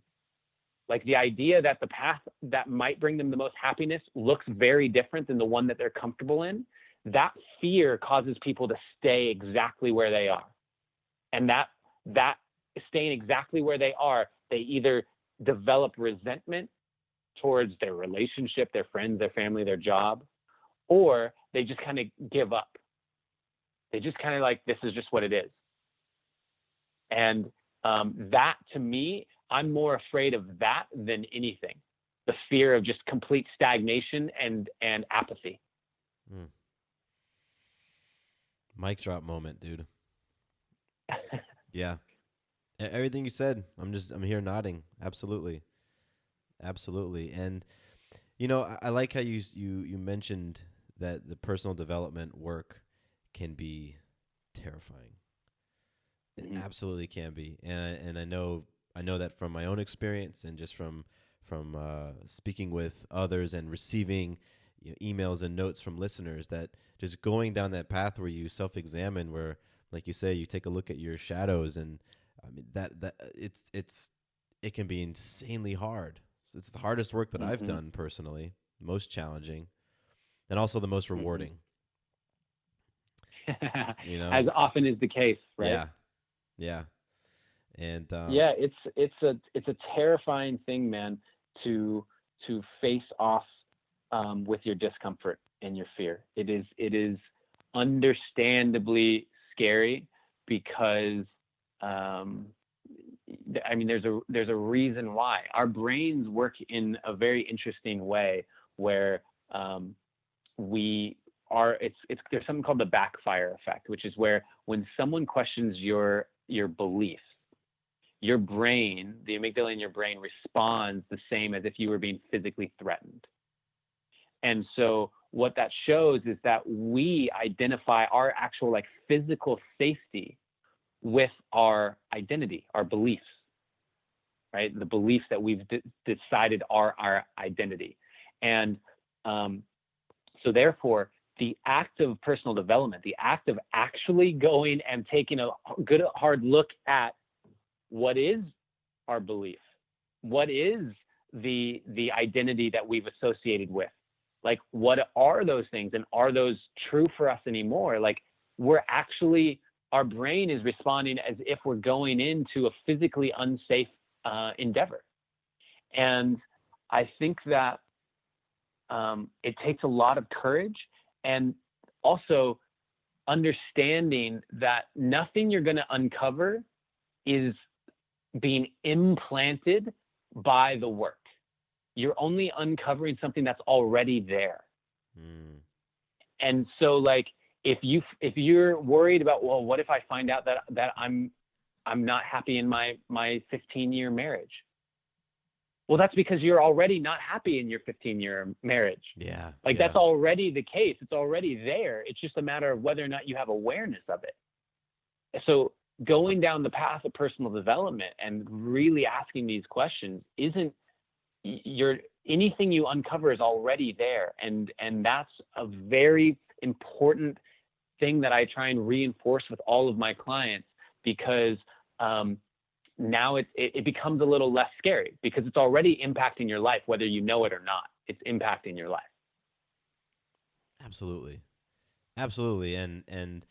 like the idea that the path that might bring them the most happiness looks very different than the one that they're comfortable in, that fear causes people to stay exactly where they are. And that staying exactly where they are, they either develop resentment towards their relationship, their friends, their family, their job, or they just kind of give up. They just kind of like, this is just what it is. And that, to me, I'm more afraid of that than anything. The fear of just complete stagnation and apathy. Mic drop moment, dude. Yeah. Everything you said, I'm here nodding. Absolutely. Absolutely. And, you know, I like how you mentioned that the personal development work can be terrifying. It absolutely can be. And I know that from my own experience and just from speaking with others and receiving emails and notes from listeners, that just going down that path where you self-examine, where, like you say, you take a look at your shadows, and I mean that it can be insanely hard. It's the hardest work that I've done personally, most challenging, and also the most rewarding. As often is the case, right? Yeah. And yeah, it's a terrifying thing, man, to face off with your discomfort and your fear. It is understandably scary, because I mean, there's a reason why. Our brains work in a very interesting way, where there's something called the backfire effect, which is where when someone questions your beliefs, your brain, the amygdala in your brain, responds the same as if you were being physically threatened. And so what that shows is that we identify our actual like physical safety with our identity, our beliefs, right? The beliefs that we've decided are our identity. And so therefore, the act of personal development, the act of actually going and taking a good hard look at what is our belief, what is the identity that we've associated with, like what are those things, and are those true for us anymore? Like our brain is responding as if we're going into a physically unsafe endeavor. And I think that it takes a lot of courage, and also understanding that nothing you're going to uncover is being implanted by the work. You're only uncovering something that's already there. And so, like, if you're worried about, well, what if I find out that I'm not happy in my 15-year marriage? Well, that's because you're already not happy in your 15-year marriage. Yeah. That's already the case. It's already there. It's just a matter of whether or not you have awareness of it. So going down the path of personal development and really asking these questions anything you uncover is already there. And that's a very important thing that I try and reinforce with all of my clients, because now it becomes a little less scary, because it's already impacting your life, whether you know it or not. It's impacting your life. Absolutely. And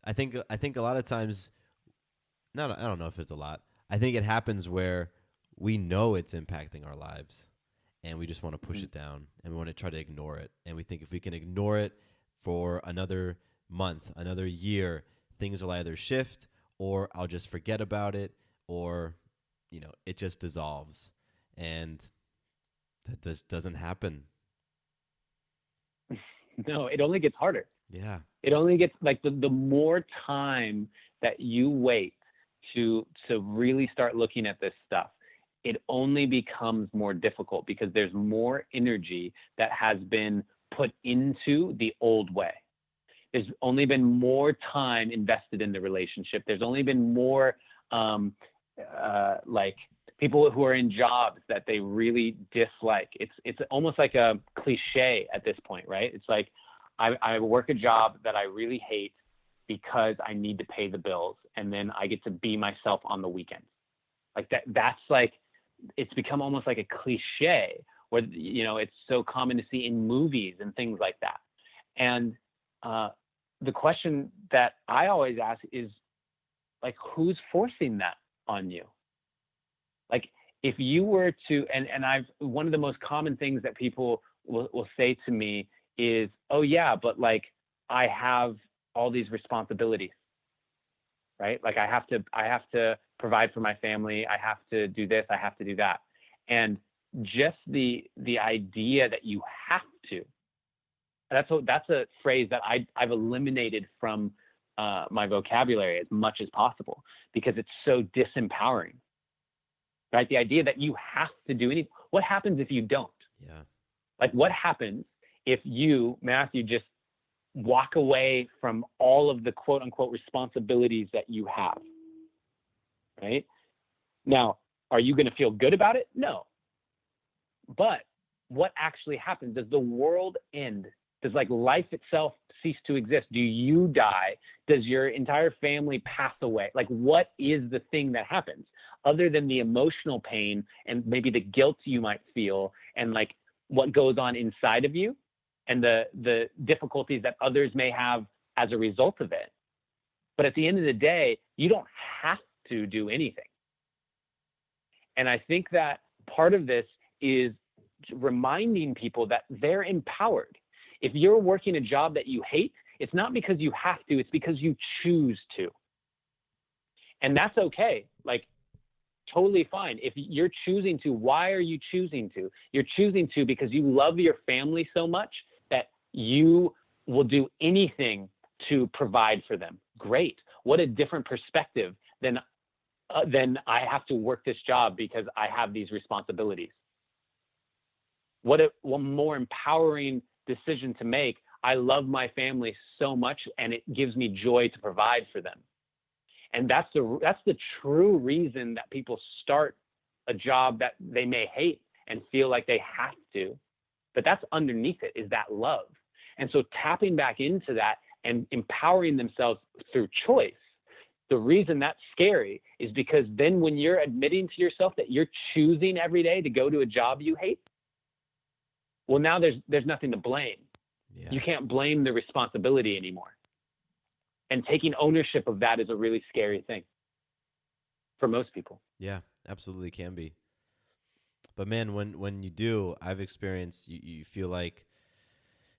I think a lot of times, I don't know if it's a lot. I think it happens where we know it's impacting our lives, and we just want to push it down, and we want to try to ignore it. And we think if we can ignore it for another month, another year, things will either shift, or I'll just forget about it, or it just dissolves. And that just doesn't happen. No, it only gets harder. Yeah. It only gets like the more time that you wait to really start looking at this stuff, it only becomes more difficult because there's more energy that has been put into the old way. There's only been more time invested in the relationship. There's only been more like people who are in jobs that they really dislike. It's almost like a cliche at this point, right? It's like I work a job that I really hate because I need to pay the bills, and then I get to be myself on the weekends. Like that's like, it's become almost like a cliche where, it's so common to see in movies and things like that. And the question that I always ask is, like, who's forcing that on you? Like, if you were to, and one of the most common things that people will say to me is, oh yeah, but like, I have all these responsibilities, right? Like I have to provide for my family. I have to do this. I have to do that. And just the idea that you have to, that's a phrase that I've eliminated from my vocabulary as much as possible, because it's so disempowering, right? The idea that you have to do anything. What happens if you don't? Yeah. Like, what happens if you, Matthew, just walk away from all of the quote unquote responsibilities that you have, right? Now, are you going to feel good about it? No. But what actually happens? Does the world end? Does like life itself cease to exist? Do you die? Does your entire family pass away? Like, what is the thing that happens other than the emotional pain and maybe the guilt you might feel and like what goes on inside of you and the difficulties that others may have as a result of it? But at the end of the day, you don't have to do anything. And I think that part of this is reminding people that they're empowered. If you're working a job that you hate, it's not because you have to, it's because you choose to. And that's okay. Like, totally fine. If you're choosing to, why are you choosing to? You're choosing to because you love your family so much that you will do anything to provide for them. Great. What a different perspective than I have to work this job because I have these responsibilities. What more empowering decision to make. I love my family so much, and it gives me joy to provide for them. And that's the true reason that people start a job that they may hate and feel like they have to. But that's underneath it, is that love. And so tapping back into that and empowering themselves through choice, the reason that's scary is because then when you're admitting to yourself that you're choosing every day to go to a job you hate, well, now there's nothing to blame. Yeah. You can't blame the responsibility anymore. And taking ownership of that is a really scary thing for most people. Yeah, absolutely can be. But man, when you do, I've experienced you feel like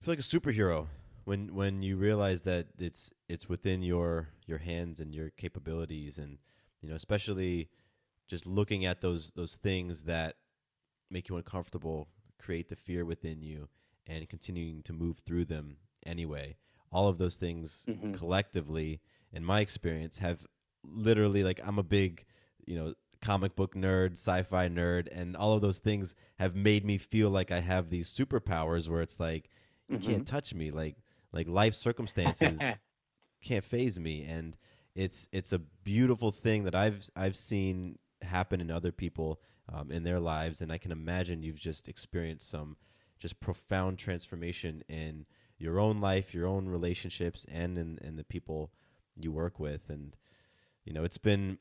a superhero when you realize that it's within your hands and your capabilities, and especially just looking at those things that make you uncomfortable, create the fear within you, and continuing to move through them anyway. All of those things collectively, in my experience, have literally, like, I'm a big, comic book nerd, sci-fi nerd, and all of those things have made me feel like I have these superpowers where it's like, you can't touch me, like life circumstances can't faze me. And it's a beautiful thing that I've seen happen in other people in their lives, and I can imagine you've just experienced some just profound transformation in your own life, your own relationships, and in the people you work with. And it's been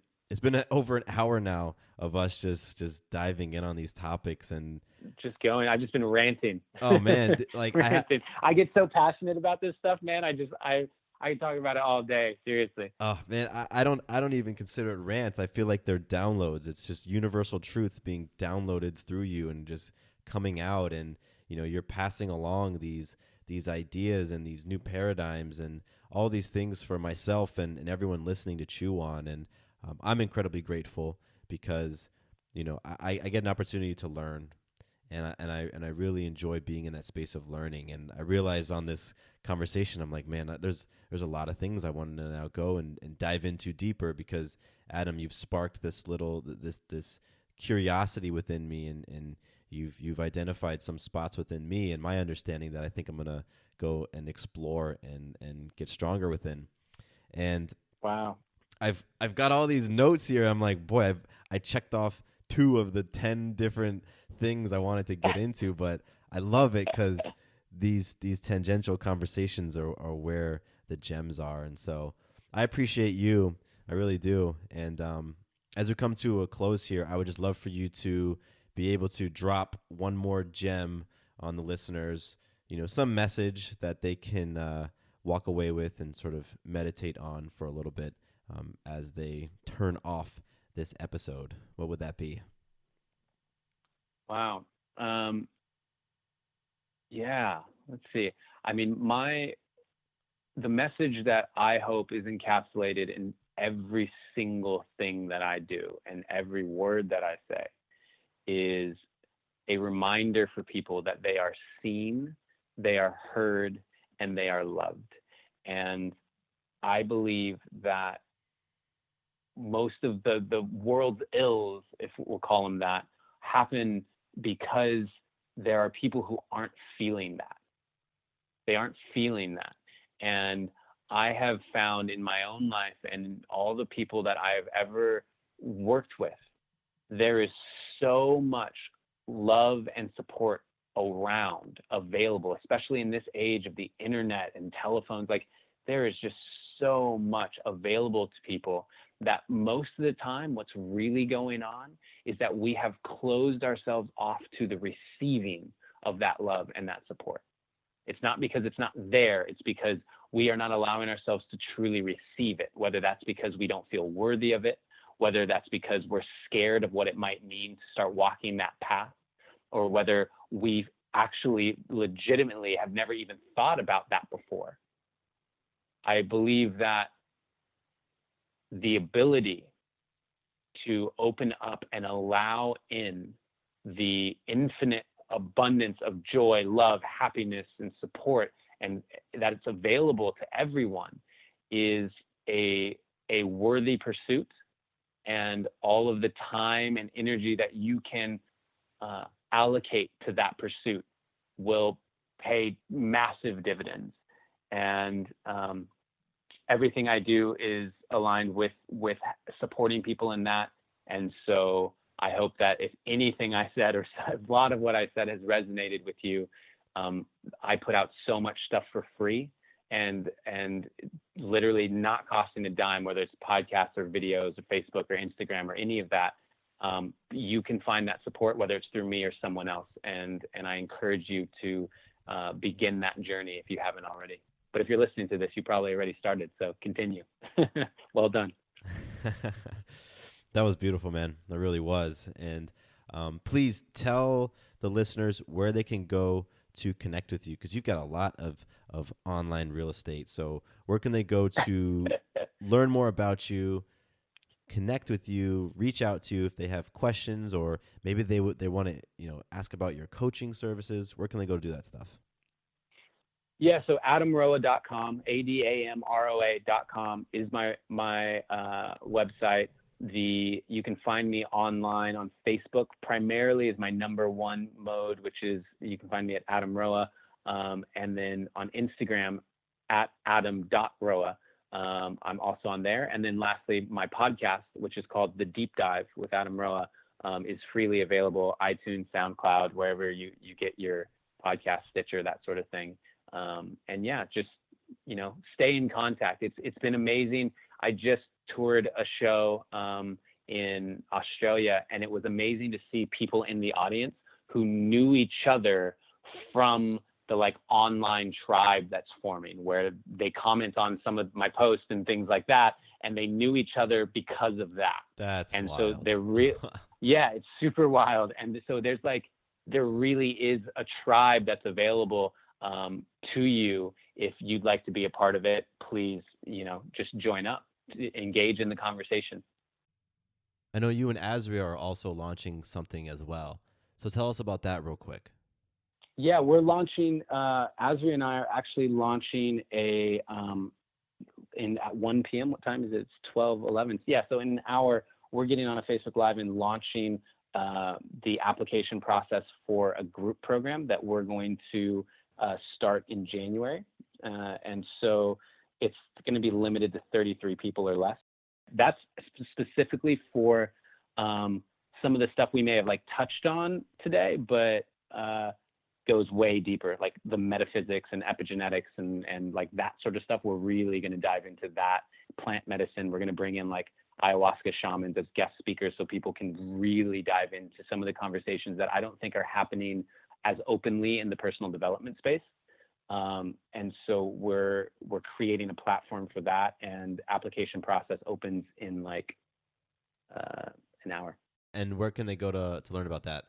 over an hour now of us just diving in on these topics and just going. I've just been ranting. Oh man, like ranting. I get so passionate about this stuff, man. I can talk about it all day. Seriously. Oh man, I don't even consider it rants. I feel like they're downloads. It's just universal truth being downloaded through you and just coming out, and you're passing along these ideas and these new paradigms and all these things for myself and everyone listening to chew on. And I'm incredibly grateful because I get an opportunity to learn, and I really enjoy being in that space of learning. And I realized on this conversation, I'm like, man, there's a lot of things I want to now go and dive into deeper, because Adam, you've sparked this curiosity within me, and you've identified some spots within me and my understanding that I think I'm gonna go and explore and get stronger within. And Wow. I've got all these notes here. I'm like, boy, I checked off 2 of the 10 different things I wanted to get into, but I love it because these tangential conversations are where the gems are. And so I appreciate you. I really do. And as we come to a close here, I would just love for you to be able to drop one more gem on the listeners, some message that they can walk away with and sort of meditate on for a little bit as they turn off this episode. What would that be? Wow. Yeah, let's see. I mean, the message that I hope is encapsulated in every single thing that I do and every word that I say is a reminder for people that they are seen, they are heard, and they are loved. And I believe that most of the world's ills, if we'll call them that, happen because there are people who aren't feeling that. They aren't feeling that. And I have found in my own life and all the people that I have ever worked with, there is so much love and support around, available, especially in this age of the internet and telephones. Like, there is just so much available to people that most of the time what's really going on is that we have closed ourselves off to the receiving of that love and that support. It's not because it's not there, it's because we are not allowing ourselves to truly receive it, whether that's because we don't feel worthy of it, whether that's because we're scared of what it might mean to start walking that path, or whether we actually legitimately have never even thought about that before. I believe that the ability to open up and allow in the infinite abundance of joy, love, happiness, and support, and that it's available to everyone, is a worthy pursuit. And all of the time and energy that you can allocate to that pursuit will pay massive dividends. And everything I do is aligned with supporting people in that. And so I hope that if anything I said, or a lot of what I said, has resonated with you. I put out so much stuff for free and literally not costing a dime, whether it's podcasts or videos or Facebook or Instagram or any of that. You can find that support, whether it's through me or someone else. And I encourage you to begin that journey if you haven't already. But if you're listening to this, you probably already started. So continue. Well done. That was beautiful, man. That really was. And please tell the listeners where they can go to connect with you, because you've got a lot of online real estate. So where can they go to learn more about you, connect with you, reach out to you if they have questions, or maybe they want to ask about your coaching services? Where can they go to do that stuff? Yeah, so adamroa.com, ADAMROA.com is my website. You can find me online on Facebook, primarily is my number one mode, which is you can find me at Adam Roa, and then on Instagram at adam.roa. I'm also on there. And then lastly, my podcast, which is called The Deep Dive with Adam Roa, is freely available, iTunes, SoundCloud, wherever you get your podcast, Stitcher, that sort of thing. And yeah, just, stay in contact. It's been amazing. I just toured a show in Australia, and it was amazing to see people in the audience who knew each other from the online tribe that's forming, where they comment on some of my posts and things like that, and they knew each other because of that. That's and wild. So they're yeah, it's super wild. And so there really is a tribe that's available to you. If you'd like to be a part of it, please, just join up, engage in the conversation. I know you and Azria are also launching something as well. So tell us about that real quick. Yeah, we're launching, Asri and I are actually launching at 1 p.m. What time is it? It's 12:11. Yeah, so in an hour, we're getting on a Facebook Live and launching the application process for a group program that we're going to start in January. And so it's going to be limited to 33 people or less. That's specifically for some of the stuff we may have like touched on today, but goes way deeper, like the metaphysics and epigenetics and like that sort of stuff. We're really going to dive into that. Plant medicine. We're going to bring in like ayahuasca shamans as guest speakers so people can really dive into some of the conversations that I don't think are happening as openly in the personal development space. And so we're creating a platform for that, and application process opens in like an hour. And where can they go to learn about that?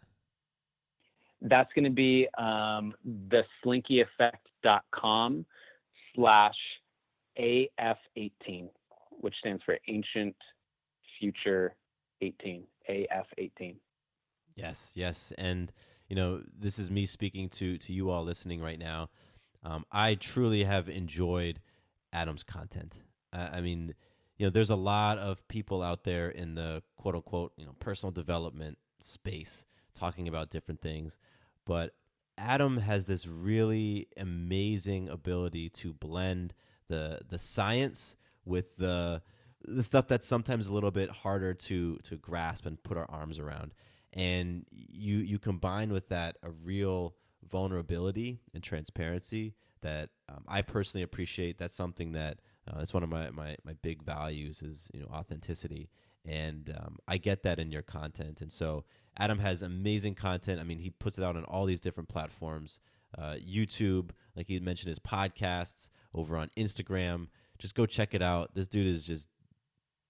That's going to be theslinkyeffect.com/AF18, which stands for Ancient Future 18, AF18. Yes. And, this is me speaking to you all listening right now. I truly have enjoyed Adam's content. I mean, there's a lot of people out there in the quote unquote, personal development space talking about different things, but Adam has this really amazing ability to blend the science with the stuff that's sometimes a little bit harder to grasp and put our arms around. And you combine with that a real vulnerability and transparency that I personally appreciate. That's something that it's one of my big values is authenticity, and I get that in your content. And so Adam has amazing content. I mean, he puts it out on all these different platforms, YouTube, like he mentioned, his podcasts, over on Instagram. Just go check it out. This dude is just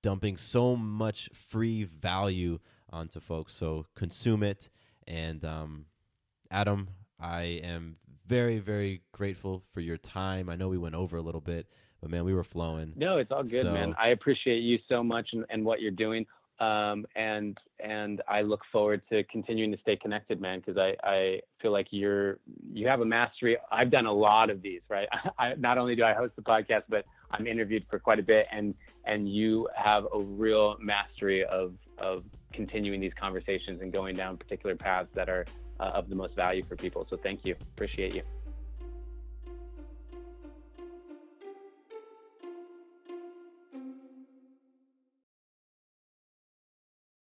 dumping so much free value onto folks. So consume it. And Adam, I am very, very grateful for your time. I know we went over a little bit, but man, we were flowing. No, it's all good, man. I appreciate you so much and what you're doing. And I look forward to continuing to stay connected, man, because I feel like you have a mastery. I've done a lot of these, right? Not only do I host the podcast, but I'm interviewed for quite a bit, and you have a real mastery of continuing these conversations and going down particular paths that are of the most value for people. So thank you. Appreciate you.